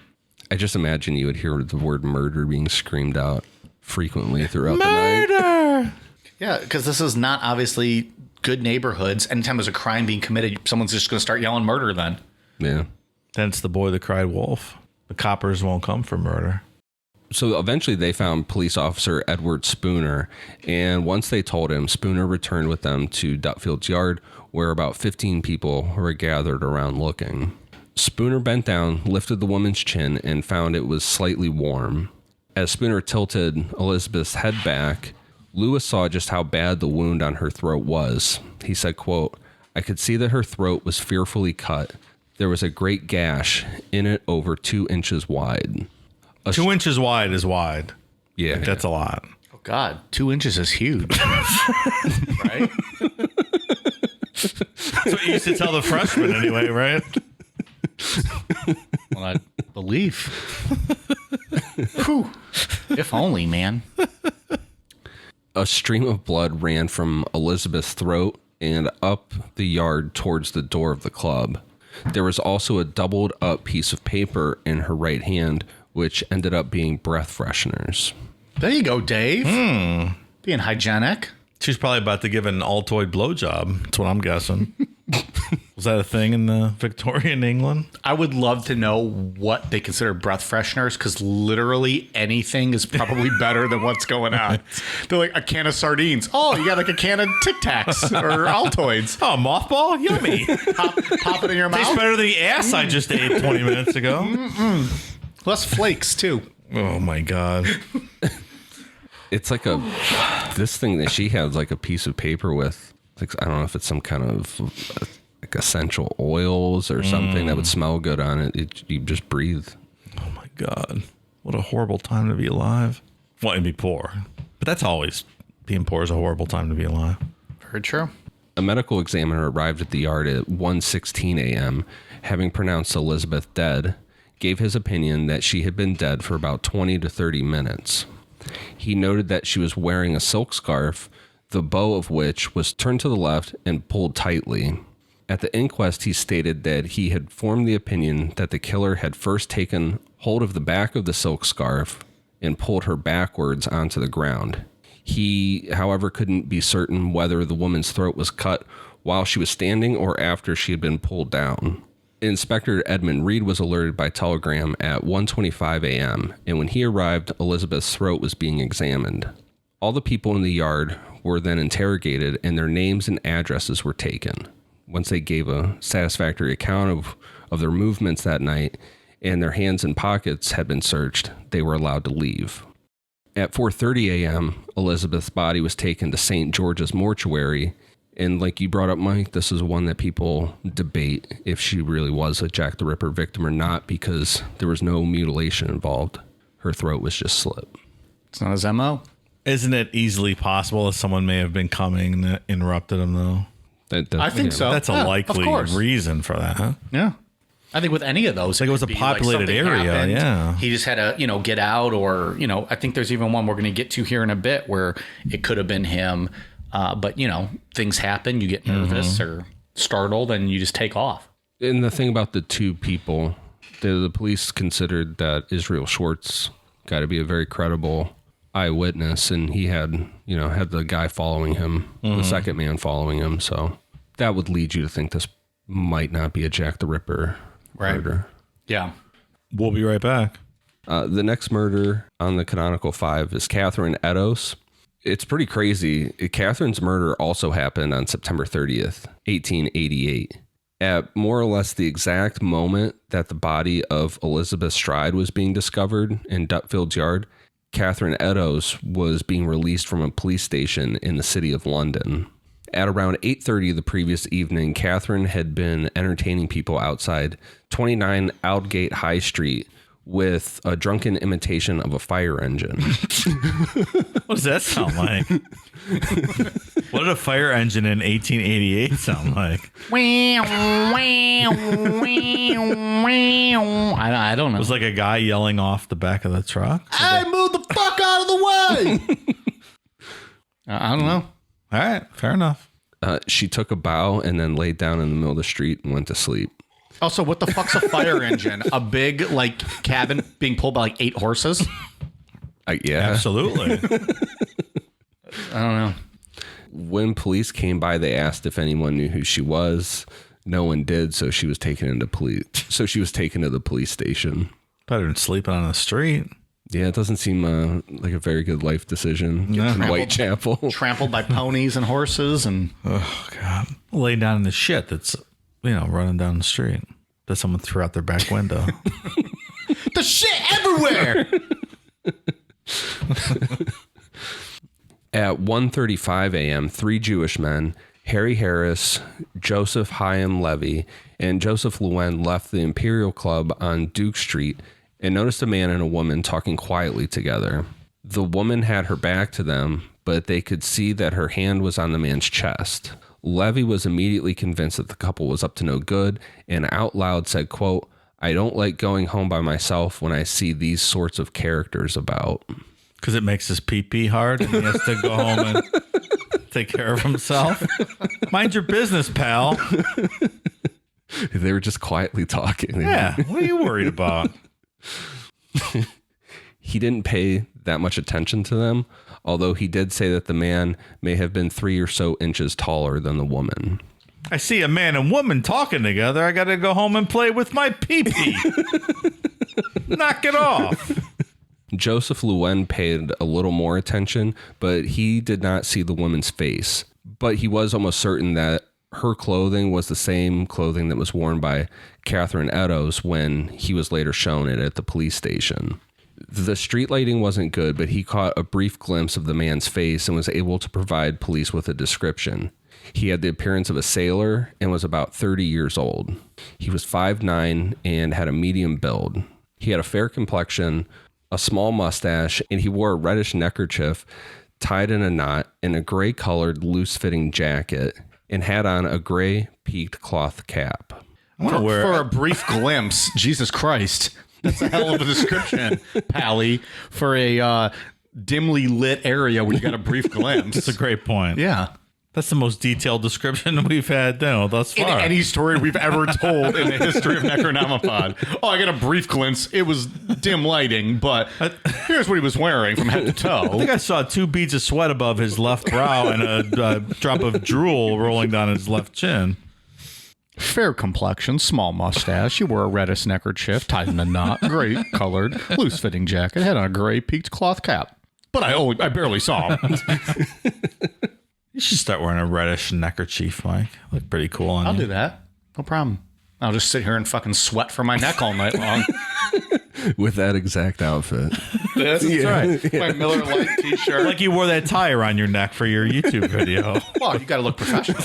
I just imagine you would hear the word murder being screamed out frequently throughout the night. Murder! Yeah, because this is not obviously good neighborhoods. Anytime there's a crime being committed, someone's just going to start yelling murder then. Yeah. Then it's the boy that cried wolf. The coppers won't come for murder. So eventually they found police officer Edward Spooner, and once they told him, Spooner returned with them to Dutfield's yard, where about 15 people were gathered around looking. Spooner bent down, lifted the woman's chin, and found it was slightly warm. As Spooner tilted Elizabeth's head back, Lewis saw just how bad the wound on her throat was. He said, quote, "I could see that her throat was fearfully cut. There was a great gash in it over 2 inches wide." 2 inches wide is wide. Yeah. Like, that's a lot. Oh, God. 2 inches is huge. Right? That's what you used to tell the freshmen anyway, right? Well, I believe. Whew. If only, man. A stream of blood ran from Elizabeth's throat and up the yard towards the door of the club. There was also a doubled up piece of paper in her right hand, which ended up being breath fresheners. There you go, Dave. Being hygienic. She's probably about to give an Altoid blowjob. That's what I'm guessing. Was that a thing in the Victorian England? I would love to know what they consider breath fresheners, because literally anything is probably better than what's going on. They're like a can of sardines. Oh, you got like a can of Tic Tacs or Altoids. Oh, mothball? Yummy. Pop it in your Tastes mouth. better than the ass I just ate 20 minutes ago. Less flakes, too. Oh, my God. It's like this thing that she has, like a piece of paper with, like, I don't know if it's some kind of like essential oils or something that would smell good on it. You just breathe. Oh, my God. What a horrible time to be alive. Well, and be poor. But that's always, being poor is a horrible time to be alive. Very true. A medical examiner arrived at the yard at 1:16 a.m., having pronounced Elizabeth dead, gave his opinion that she had been dead for about 20 to 30 minutes. He noted that she was wearing a silk scarf, the bow of which was turned to the left and pulled tightly. At the inquest, he stated that he had formed the opinion that the killer had first taken hold of the back of the silk scarf and pulled her backwards onto the ground. He, however, couldn't be certain whether the woman's throat was cut while she was standing or after she had been pulled down. Inspector Edmund Reed was alerted by telegram at 1:25 a.m., and when he arrived, Elizabeth's throat was being examined. All the people in the yard were then interrogated, and their names and addresses were taken. Once they gave a satisfactory account of their movements that night, and their hands and pockets had been searched, they were allowed to leave. At 4:30 a.m., Elizabeth's body was taken to St. George's mortuary. And like you brought up, Mike, this is one that people debate if she really was a Jack the Ripper victim or not, because there was no mutilation involved. Her throat was just slit. It's not his MO. Isn't it easily possible that someone may have been coming and interrupted him, though? I think so. That's a likely reason for that, huh? Yeah. I think with any of those, like it was a populated area. Happened, yeah. He just had to, get out, or, I think there's even one we're going to get to here in a bit where it could have been him. But, things happen. You get nervous or startled and you just take off. And the thing about the two people, the police considered that Israel Schwartz got to be a very credible eyewitness. And he had the guy following him, the second man following him. So that would lead you to think this might not be a Jack the Ripper murder. Yeah. We'll be right back. The next murder on the Canonical Five is Catherine Eddowes. It's pretty crazy. Catherine's murder also happened on September 30th, 1888. At more or less the exact moment that the body of Elizabeth Stride was being discovered in Dutfield's yard, Catherine Eddowes was being released from a police station in the city of London. At around 8:30 the previous evening, Catherine had been entertaining people outside 29 Aldgate High Street with a drunken imitation of a fire engine. What does that sound like? What did a fire engine in 1888 sound like? I don't know. It was like a guy yelling off the back of the truck. Hey, move the fuck out of the way! I don't know. All right, fair enough. She took a bow and then laid down in the middle of the street and went to sleep. Also, what the fuck's a fire engine? A big, cabin being pulled by, 8 horses? Yeah. Absolutely. I don't know. When police came by, they asked if anyone knew who she was. No one did, so she was taken to the police station. Better than sleeping on the street. Yeah, it doesn't seem like a very good life decision in Whitechapel. Trampled by ponies and horses and... Oh, God. Laying down in the shit that's... running down the street that someone threw out their back window. The shit everywhere! At 1:35 a.m., 3 Jewish men, Harry Harris, Joseph Chaim Levy, and Joseph Lewin left the Imperial Club on Duke Street and noticed a man and a woman talking quietly together. The woman had her back to them, but they could see that her hand was on the man's chest. Levy was immediately convinced that the couple was up to no good and out loud said, quote, "I don't like going home by myself when I see these sorts of characters about." Because it makes his pee-pee hard and he has to go home and take care of himself. Mind your business, pal. They were just quietly talking. Yeah, what are you worried about? He didn't pay that much attention to them, although he did say that the man may have been 3 or so inches taller than the woman. I see a man and woman talking together. I got to go home and play with my pee-pee. Knock it off. Joseph Lewin paid a little more attention, but he did not see the woman's face. But he was almost certain that her clothing was the same clothing that was worn by Catherine Eddowes when he was later shown it at the police station. The street lighting wasn't good, but he caught a brief glimpse of the man's face and was able to provide police with a description. He had the appearance of a sailor and was about 30 years old. He was 5'9" and had a medium build. He had a fair complexion, a small mustache, and he wore a reddish neckerchief tied in a knot and a gray-colored, loose-fitting jacket, and had on a gray peaked cloth cap. For a brief glimpse, Jesus Christ. That's a hell of a description, Pally, for a dimly lit area where you got a brief glimpse. That's a great point. Yeah. That's the most detailed description we've had thus In far. any story we've ever told in the history of Necronomipod. Oh, I got a brief glimpse. It was dim lighting, but here's what he was wearing from head to toe. I think I saw 2 beads of sweat above his left brow and a drop of drool rolling down his left chin. Fair complexion, small mustache. You wore a reddish neckerchief tied in a knot, gray colored, loose fitting jacket, had on a gray peaked cloth cap. But I barely saw him. You should start wearing a reddish neckerchief, Mike. Look pretty cool on you. I'll do that. No problem. I'll just sit here and fucking sweat for my neck all night long. With that exact outfit. That's right. My Miller Lite t-shirt. Like you wore that tie around your neck for your YouTube video. Well, you got to look professional.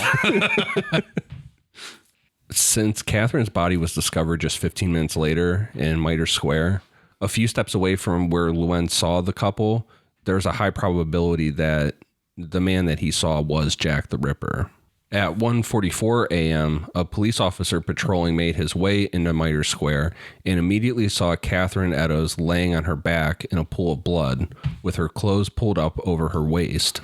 Since Catherine's body was discovered just 15 minutes later in Mitre Square, a few steps away from where Luen saw the couple, there's a high probability that the man that he saw was Jack the Ripper. At 1:44 a.m., a police officer patrolling made his way into Mitre Square and immediately saw Catherine Eddowes laying on her back in a pool of blood with her clothes pulled up over her waist.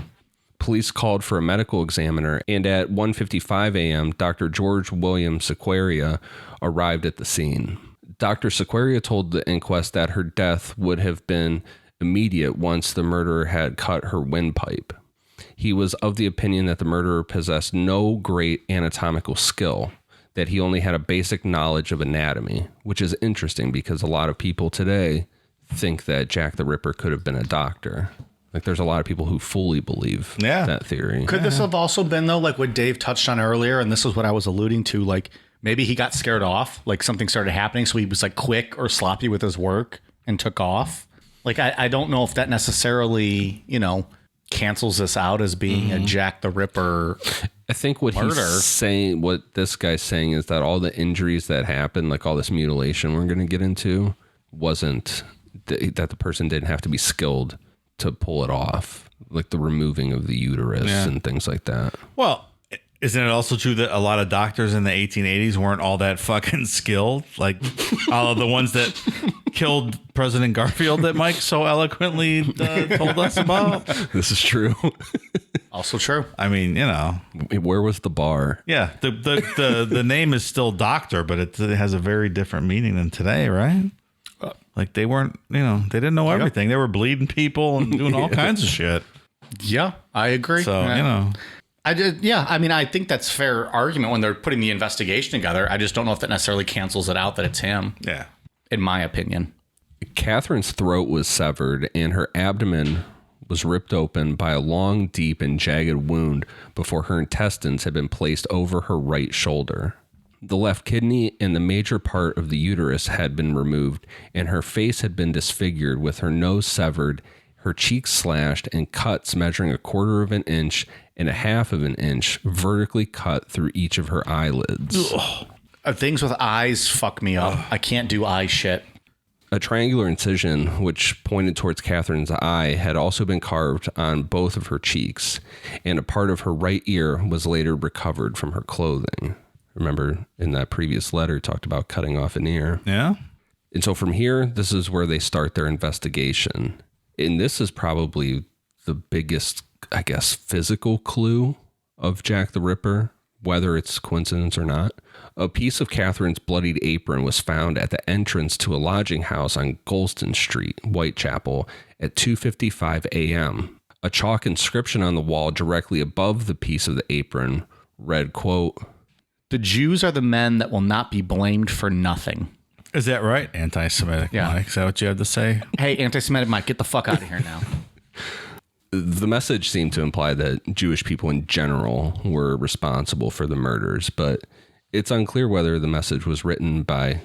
Police called for a medical examiner, and at 1:55 a.m., Dr. George William Sequeira arrived at the scene. Dr. Sequeira told the inquest that her death would have been immediate once the murderer had cut her windpipe. He was of the opinion that the murderer possessed no great anatomical skill, that he only had a basic knowledge of anatomy, which is interesting because a lot of people today think that Jack the Ripper could have been a doctor. Like, there's a lot of people who fully believe that theory. Could this have also been, though, like what Dave touched on earlier, and this is what I was alluding to, like maybe he got scared off, like something started happening, so he was like quick or sloppy with his work and took off. Like, I don't know if that necessarily, cancels this out as being a Jack the Ripper. I think what he's saying, what this guy's saying is that all the injuries that happened, like all this mutilation we're going to get into, wasn't that the person didn't have to be skilled to pull it off, like the removing of the uterus and things like that. Well, isn't it also true that a lot of doctors in the 1880s weren't all that fucking skilled? Like all of the ones that killed President Garfield that Mike so eloquently told us about. This is true. Also true. I mean, where was the bar? Yeah, the name is still doctor, but it has a very different meaning than today, right? Like they weren't, they didn't know everything. They were bleeding people and doing all kinds of shit. Yeah, I agree. So, I did. Yeah. I mean, I think that's fair argument when they're putting the investigation together. I just don't know if that necessarily cancels it out that it's him. Yeah. In my opinion. Catherine's throat was severed and her abdomen was ripped open by a long, deep, and jagged wound before her intestines had been placed over her right shoulder. The left kidney and the major part of the uterus had been removed, and her face had been disfigured with her nose severed, her cheeks slashed, and cuts measuring 1/4 inch and 1/2 inch vertically cut through each of her eyelids. Things with eyes fuck me up. I can't do eye shit. A triangular incision, which pointed towards Catherine's eye, had also been carved on both of her cheeks, and a part of her right ear was later recovered from her clothing. Remember, in that previous letter, talked about cutting off an ear. Yeah. And so from here, this is where they start their investigation. And this is probably the biggest, I guess, physical clue of Jack the Ripper, whether it's coincidence or not. A piece of Catherine's bloodied apron was found at the entrance to a lodging house on Golston Street, Whitechapel, at 2:55 a.m. A chalk inscription on the wall directly above the piece of the apron read, quote, "The Jews are the men that will not be blamed for nothing." Is that right? Anti-Semitic Mike. Is that what you have to say? Hey, anti-Semitic Mike, get the fuck out of here now. The message seemed to imply that Jewish people in general were responsible for the murders, but it's unclear whether the message was written by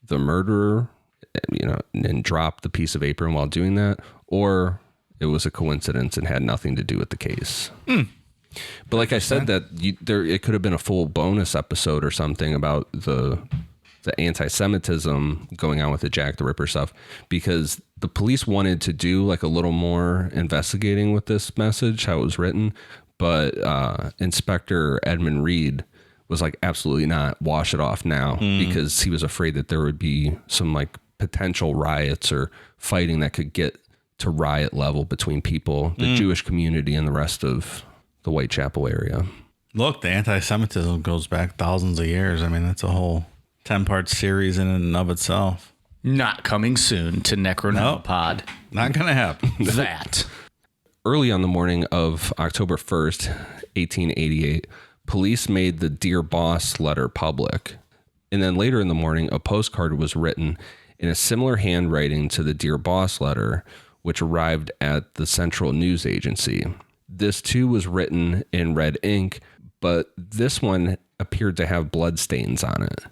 the murderer, and dropped the piece of apron while doing that, or it was a coincidence and had nothing to do with the case. But like I said, that it could have been a full bonus episode or something about the anti-Semitism going on with the Jack the Ripper stuff, because the police wanted to do like a little more investigating with this message, how it was written. But Inspector Edmund Reed was like, absolutely not, wash it off now, because he was afraid that there would be some like potential riots or fighting that could get to riot level between people, the Jewish community and the rest of the Whitechapel area. Look, the anti-Semitism goes back thousands of years. I mean, that's a whole 10-part series in and of itself. Not coming soon to Necronomipod. Nope, not going to happen. That. Early on the morning of October 1st, 1888, police made the Dear Boss letter public. And then later in the morning, a postcard was written in a similar handwriting to the Dear Boss letter, which arrived at the Central News Agency. This too was written in red ink, but this one appeared to have bloodstains on it.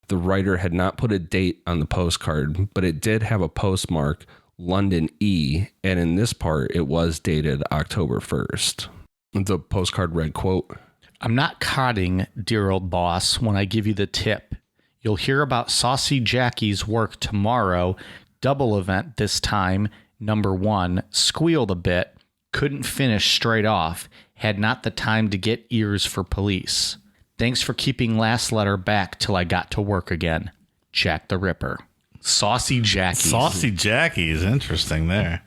The writer had not put a date on the postcard, but it did have a postmark, London E, and in this part, it was dated October 1st. The postcard read, quote, I'm not codding, dear old boss, when I give you the tip. You'll hear about Saucy Jackie's work tomorrow. Double event this time. Number 1, squealed a bit. Couldn't finish straight off. Had not the time to get ears for police. Thanks for keeping last letter back till I got to work again. Jack the Ripper. Saucy Jackie. Saucy Jackie is interesting there.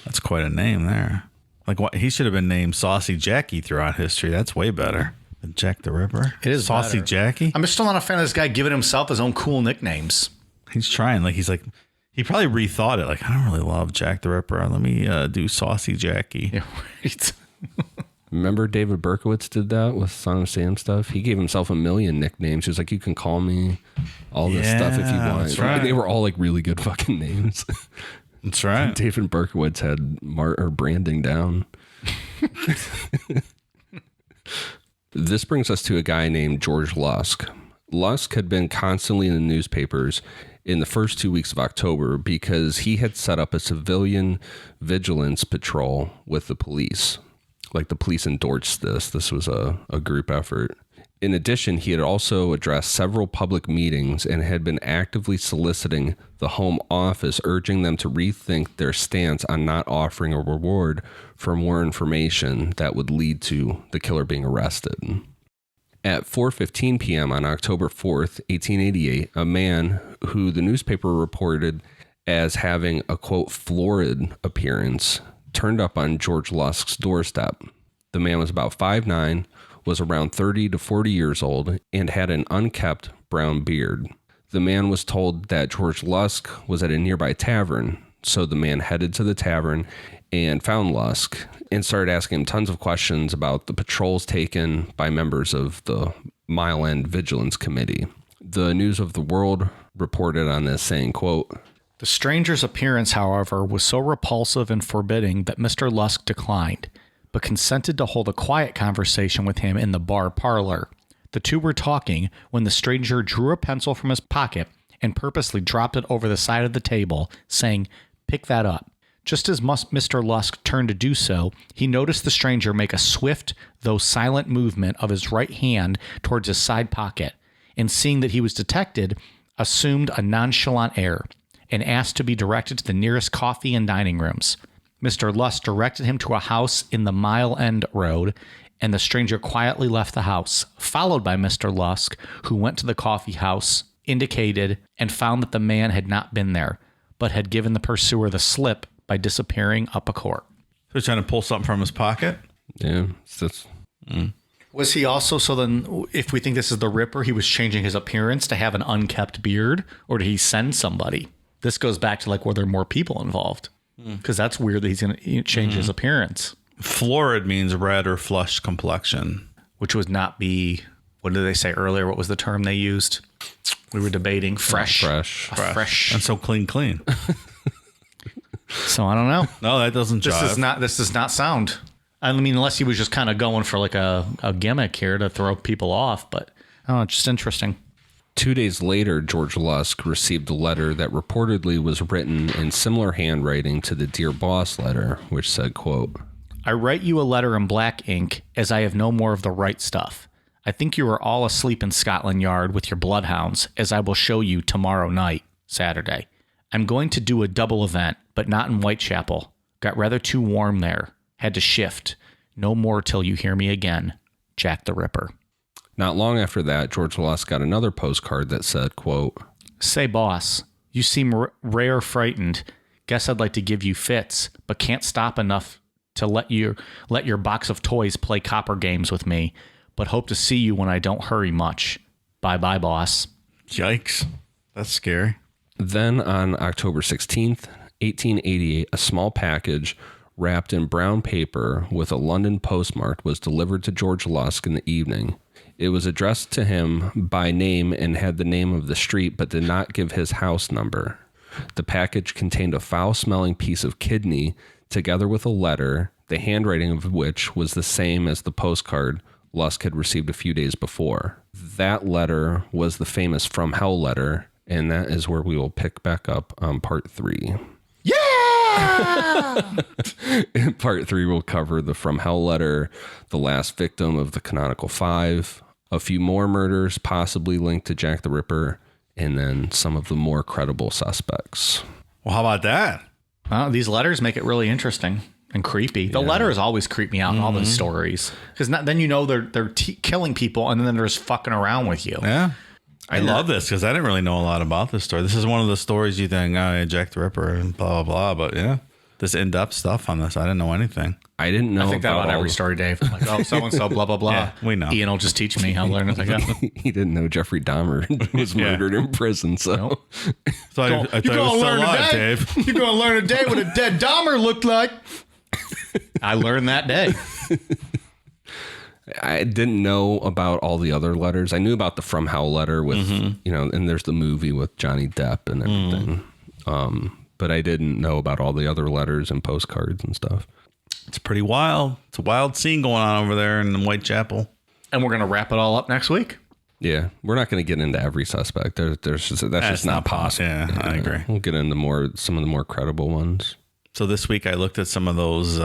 That's quite a name there. Like what? He should have been named Saucy Jackie throughout history. That's way better than Jack the Ripper. It is Saucy better. Jackie. I'm still not a fan of this guy giving himself his own cool nicknames. He's trying. He probably rethought it. Like, I don't really love Jack the Ripper. Let me do Saucy Jackie. Yeah, right. Remember David Berkowitz did that with Son of Sam stuff? He gave himself a million nicknames. He was like, you can call me all this stuff if you want. That's right. They were all like really good fucking names. That's right. David Berkowitz had branding down. This brings us to a guy named George Lusk. Lusk had been constantly in the newspapers in the first 2 weeks of October because he had set up a civilian vigilance patrol with the police. Like the police endorsed this. This was a group effort. In addition, he had also addressed several public meetings and had been actively soliciting the Home Office, urging them to rethink their stance on not offering a reward for more information that would lead to the killer being arrested. At 4:15 p.m. on October 4th, 1888, a man who the newspaper reported as having a, quote, florid appearance turned up on George Lusk's doorstep. The man was about 5'9", was around 30 to 40 years old, and had an unkempt brown beard. The man was told that George Lusk was at a nearby tavern, so the man headed to the tavern and found Lusk and started asking him tons of questions about the patrols taken by members of the Mile End Vigilance Committee. The News of the World reported on this saying, quote, The stranger's appearance, however, was so repulsive and forbidding that Mr. Lusk declined, but consented to hold a quiet conversation with him in the bar parlor. The two were talking when the stranger drew a pencil from his pocket and purposely dropped it over the side of the table, saying, "Pick that up." Just as Mr. Lusk turned to do so, he noticed the stranger make a swift, though silent movement of his right hand towards his side pocket, and seeing that he was detected, assumed a nonchalant air, and asked to be directed to the nearest coffee and dining rooms. Mr. Lusk directed him to a house in the Mile End Road, and the stranger quietly left the house, followed by Mr. Lusk, who went to the coffee house indicated and found that the man had not been there, but had given the pursuer the slip by disappearing up a court. So he's trying to pull something from his pocket? Yeah. It's just, Was he also, so then if we think this is the Ripper, he was changing his appearance to have an unkept beard, or did he send somebody? This goes back to like were there more people involved? Because that's weird that he's going to change his appearance. Florid means red or flushed complexion. Which would not be, what did they say earlier? What was the term they used? We were debating fresh. fresh. And so clean. So I don't know. No, that doesn't jive. This does not sound. I mean, unless he was just kind of going for like a gimmick here to throw people off, but I don't know, it's just interesting. 2 days later, George Lusk received a letter that reportedly was written in similar handwriting to the Dear Boss letter, which said, quote, I write you a letter in black ink as I have no more of the right stuff. I think you are all asleep in Scotland Yard with your bloodhounds, as I will show you tomorrow night, Saturday. I'm going to do a double event, but not in Whitechapel. Got rather too warm there. Had to shift. No more till you hear me again. Jack the Ripper. Not long after that, George Lusk got another postcard that said, quote, Say, boss, you seem rare frightened. Guess I'd like to give you fits, but can't stop enough to let your box of toys play copper games with me, but hope to see you when I don't hurry much. Bye-bye, boss. Yikes. That's scary. Then on October 16th, 1888, a small package wrapped in brown paper with a London postmark was delivered to George Lusk in the evening. It was addressed to him by name and had the name of the street, but did not give his house number. The package contained a foul-smelling piece of kidney together with a letter, the handwriting of which was the same as the postcard Lusk had received a few days before. That letter was the famous From Hell letter, and that is where we will pick back up on part 3. Yeah! In part 3, we'll cover the From Hell letter, the last victim of the Canonical Five, a few more murders possibly linked to Jack the Ripper, and then some of the more credible suspects. Well, how about that? Well, these letters make it really interesting and creepy. The letters always creep me out in all those stories. Because then you know they're killing people and then they're just fucking around with you. Yeah. I love this because I didn't really know a lot about this story. This is one of the stories you think, oh, yeah, Jack the Ripper and blah, blah, blah. But yeah, this in-depth stuff on this. I didn't know anything. I didn't know I think that about every the story, Dave. I'm like, oh, so-and-so, blah, blah, blah. Yeah, we know. Ian will just teach me how to learn as I go. He didn't know Jeffrey Dahmer was murdered in prison. So, Nope. So I thought it was still alive, Dave. You're going to learn today what a dead Dahmer looked like. I learned that day. I didn't know about all the other letters. I knew about the From Hell letter with, and there's the movie with Johnny Depp and everything. But I didn't know about all the other letters and postcards and stuff. It's pretty wild. It's a wild scene going on over there in Whitechapel. And we're going to wrap it all up next week. Yeah, we're not going to get into every suspect. That's just not possible. Yeah, I agree. We'll get into some of the more credible ones. So this week I looked at some of those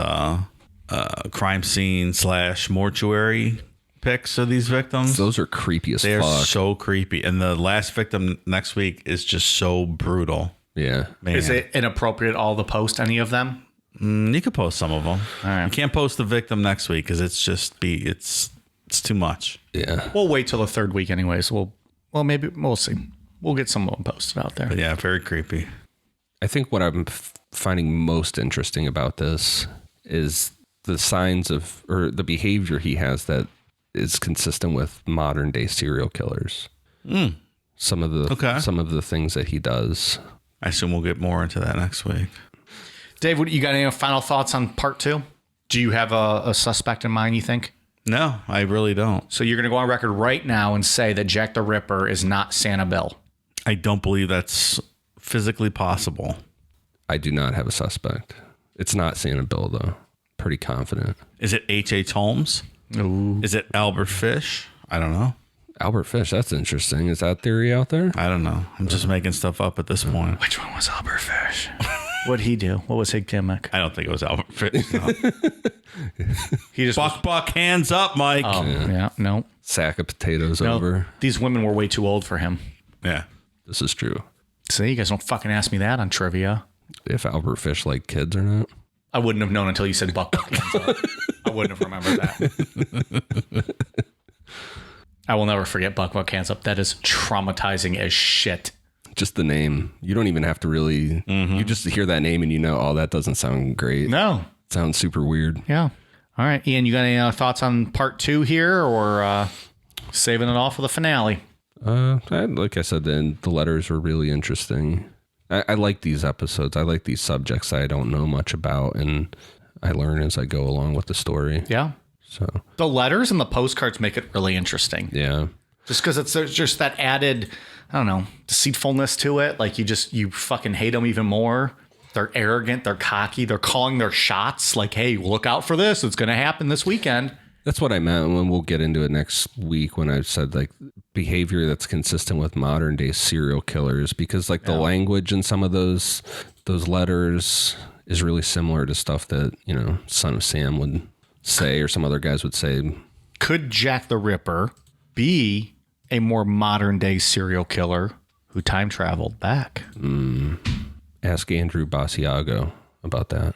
crime scene / mortuary pics of these victims. Those are creepy as They are fuck. so creepy. And the last victim next week is just so brutal. Yeah. Man. Is it inappropriate all to post any of them? You could post some of them. All right. You can't post the victim next week because it's too much. Yeah. We'll wait till the third week anyways. Maybe we'll see. We'll get some of them posted out there. But yeah, very creepy. I think what I'm finding most interesting about this is the signs of, or the behavior he has that is consistent with modern day serial killers. Some of the things that he does. I assume we'll get more into that next week. Dave, you got any final thoughts on part 2? Do you have a suspect in mind, you think? No, I really don't. So you're going to go on record right now and say that Jack the Ripper is not Santa Bill? I don't believe that's physically possible. I do not have a suspect. It's not Santa Bill, though. Pretty confident. Is it H.H. Holmes? Ooh. Is it Albert Fish? I don't know. Albert Fish, that's interesting. Is that theory out there? I don't know. I'm just making stuff up at this point. Which one was Albert Fish? What'd he do? What was his gimmick? I don't think it was Albert Fish. No. He just Buck, hands up, Mike. Oh, yeah, no. Sack of potatoes No, over. these women were way too old for him. Yeah. This is true. See, you guys don't fucking ask me that on trivia. If Albert Fish liked kids or not. I wouldn't have known until you said Buck hands up. I wouldn't have remembered that. I will never forget Buck hands up. That is traumatizing as shit. Just the name. You don't even have to really, you just hear that name and you know, oh, that doesn't sound great. No. It sounds super weird. Yeah. All right, Ian, you got any thoughts on part 2 here, or saving it all for the finale? Like I said, then the letters were really interesting. I like these episodes. I like these subjects I don't know much about, and I learn as I go along with the story. Yeah. So the letters and the postcards make it really interesting. Yeah. Just because there's just that added, I don't know, deceitfulness to it. Like you fucking hate them even more. They're arrogant. They're cocky. They're calling their shots. Like, hey, look out for this. It's going to happen this weekend. That's what I meant when we'll get into it next week when I said like behavior that's consistent with modern day serial killers, because like the language in some of those letters is really similar to stuff that, you know, Son of Sam would say or some other guys would say. Could Jack the Ripper be a more modern day serial killer who time traveled back? Ask Andrew Basiago about that.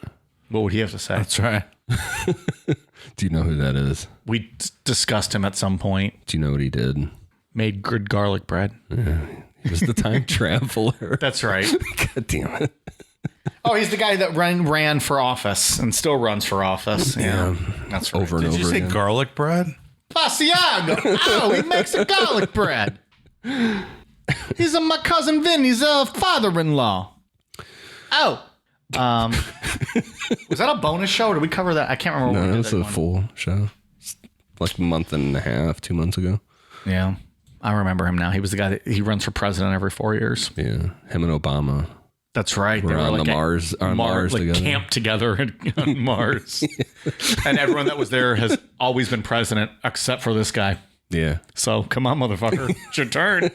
What would he have to say? That's right. Do you know who that is? We discussed him at some point. Do you know what he did? Made good garlic bread. He was the time traveler. That's right. God damn it. Oh, he's the guy that ran for office and still runs for office. Yeah, that's right. Over and Did over you say again. garlic bread? Basiago. Oh, he makes a garlic bread. He's my cousin Vinny's father-in-law. Oh. Was that a bonus show or did we cover that? I can't remember. No, that's a full show. Like a month and a half, 2 months ago. Yeah. I remember him now. He was the guy that he runs for president every 4 years. Yeah. Him and Obama. That's right. We're on Mars like together. Camped together on Mars. And everyone that was there has always been president except for this guy. Yeah. So come on, motherfucker. It's your turn.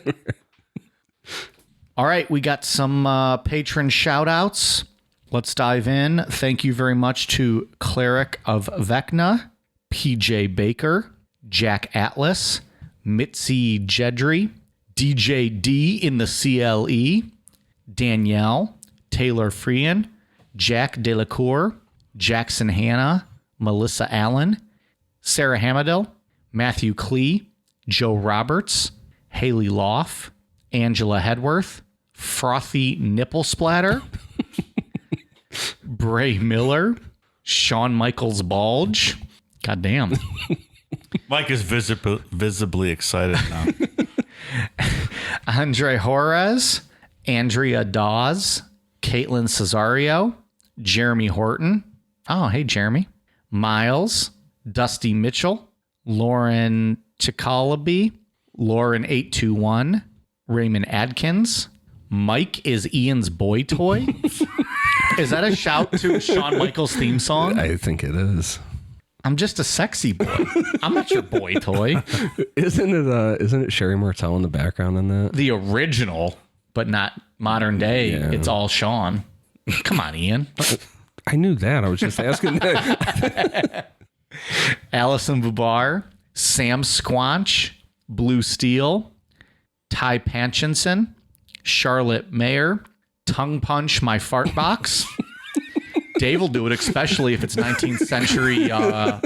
All right. We got some patron shout outs. Let's dive in. Thank you very much to Cleric of Vecna, PJ Baker, Jack Atlas, Mitzi Jedry, DJ D in the CLE, Danielle, Taylor Freehan, Jack Delacour, Jackson Hanna, Melissa Allen, Sarah Hamadel, Matthew Klee, Joe Roberts, Haley Loff, Angela Hedworth, Frothy Nipple Splatter, Bray Miller, Shawn Michaels Bulge. God damn. Mike is visibly excited now. Andre Juarez, Andrea Dawes, Caitlin Cesario, Jeremy Horton. Oh, hey, Jeremy. Miles, Dusty Mitchell, Lauren Chicalaby, Lauren 821, Raymond Adkins. Mike is Ian's boy toy. Is that a shout to Shawn Michaels theme song? I think it is. I'm just a sexy boy. I'm not your boy toy. Isn't it Sherry Martel in the background in that? The original, but not modern day. Yeah. It's all Shawn. Come on, Ian. I knew that. I was just asking that. Allison Bubar, Sam Squanch, Blue Steel, Ty Panchinson, Charlotte Mayer, Tongue Punch My Fart Box. Dave will do it, especially if it's 19th century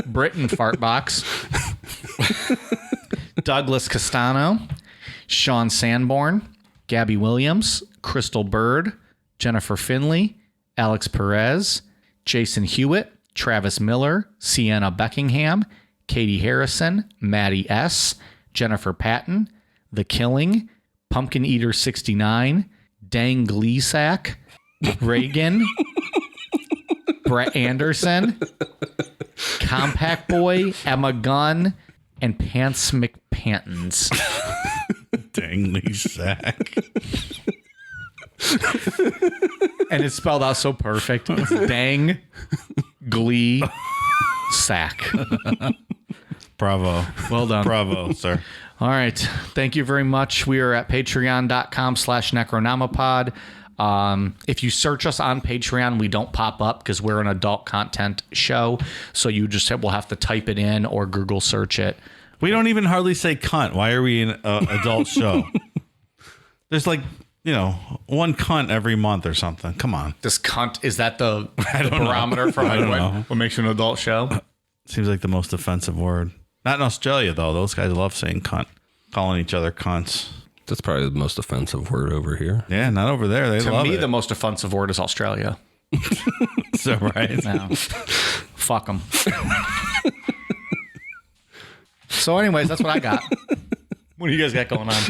Britain fart box. Douglas Castano, Sean Sanborn, Gabby Williams, Crystal Bird, Jennifer Finley, Alex Perez, Jason Hewitt, Travis Miller, Sienna Beckingham, Katie Harrison, Maddie S., Jennifer Patton, The Killing, Pumpkin Eater 69, Dang Gleesack, Reagan, Brett Anderson, Compact Boy, Emma Gunn, and Pants McPantons. Dangly sack. And it's spelled out so perfect. It's Dang Glee Sack. Bravo. Well done. Bravo, sir. All right. Thank you very much. We are at patreon.com/Necronomipod. If you search us on Patreon, we don't pop up because we're an adult content show. So you just will have to type it in or Google search it. We don't even hardly say cunt. Why are we an adult show? There's like, one cunt every month or something. Come on. This cunt, is that the barometer for what makes you an adult show? Seems like the most offensive word. Not in Australia, though. Those guys love saying cunt, calling each other cunts. That's probably the most offensive word over here. Yeah, not over there. They love it. To me, the most offensive word is Australia. Is that right? No. Fuck them. So anyways, that's what I got. What do you guys got going on?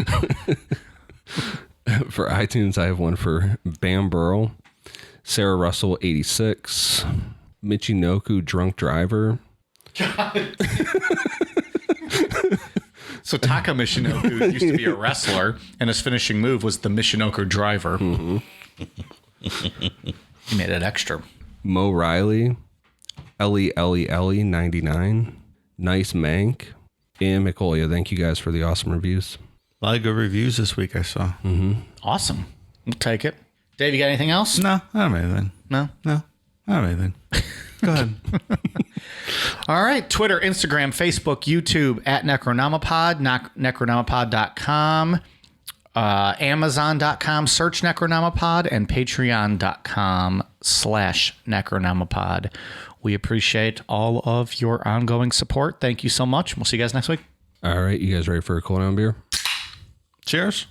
For iTunes, I have one for Bam Burl, Sarah Russell 86, Michinoku Drunk Driver. So Taka Michinoku used to be a wrestler, and his finishing move was the Michinoku Driver. Mm-hmm. He made it extra. Mo Riley, Ellie 99, Nice Mank, and Micolia. Thank you guys for the awesome reviews. A lot of good reviews this week, I saw. Mm-hmm. Awesome. We'll take it. Dave, you got anything else? No, I don't have anything. No? No, I don't have anything. Go ahead. All right. Twitter, Instagram, Facebook, YouTube at Necronomipod, Necronomipod.com, Amazon.com, search Necronomipod, and Patreon.com/Necronomipod. We appreciate all of your ongoing support. Thank you so much. We'll see you guys next week. All right. You guys ready for a cool down beer? Cheers.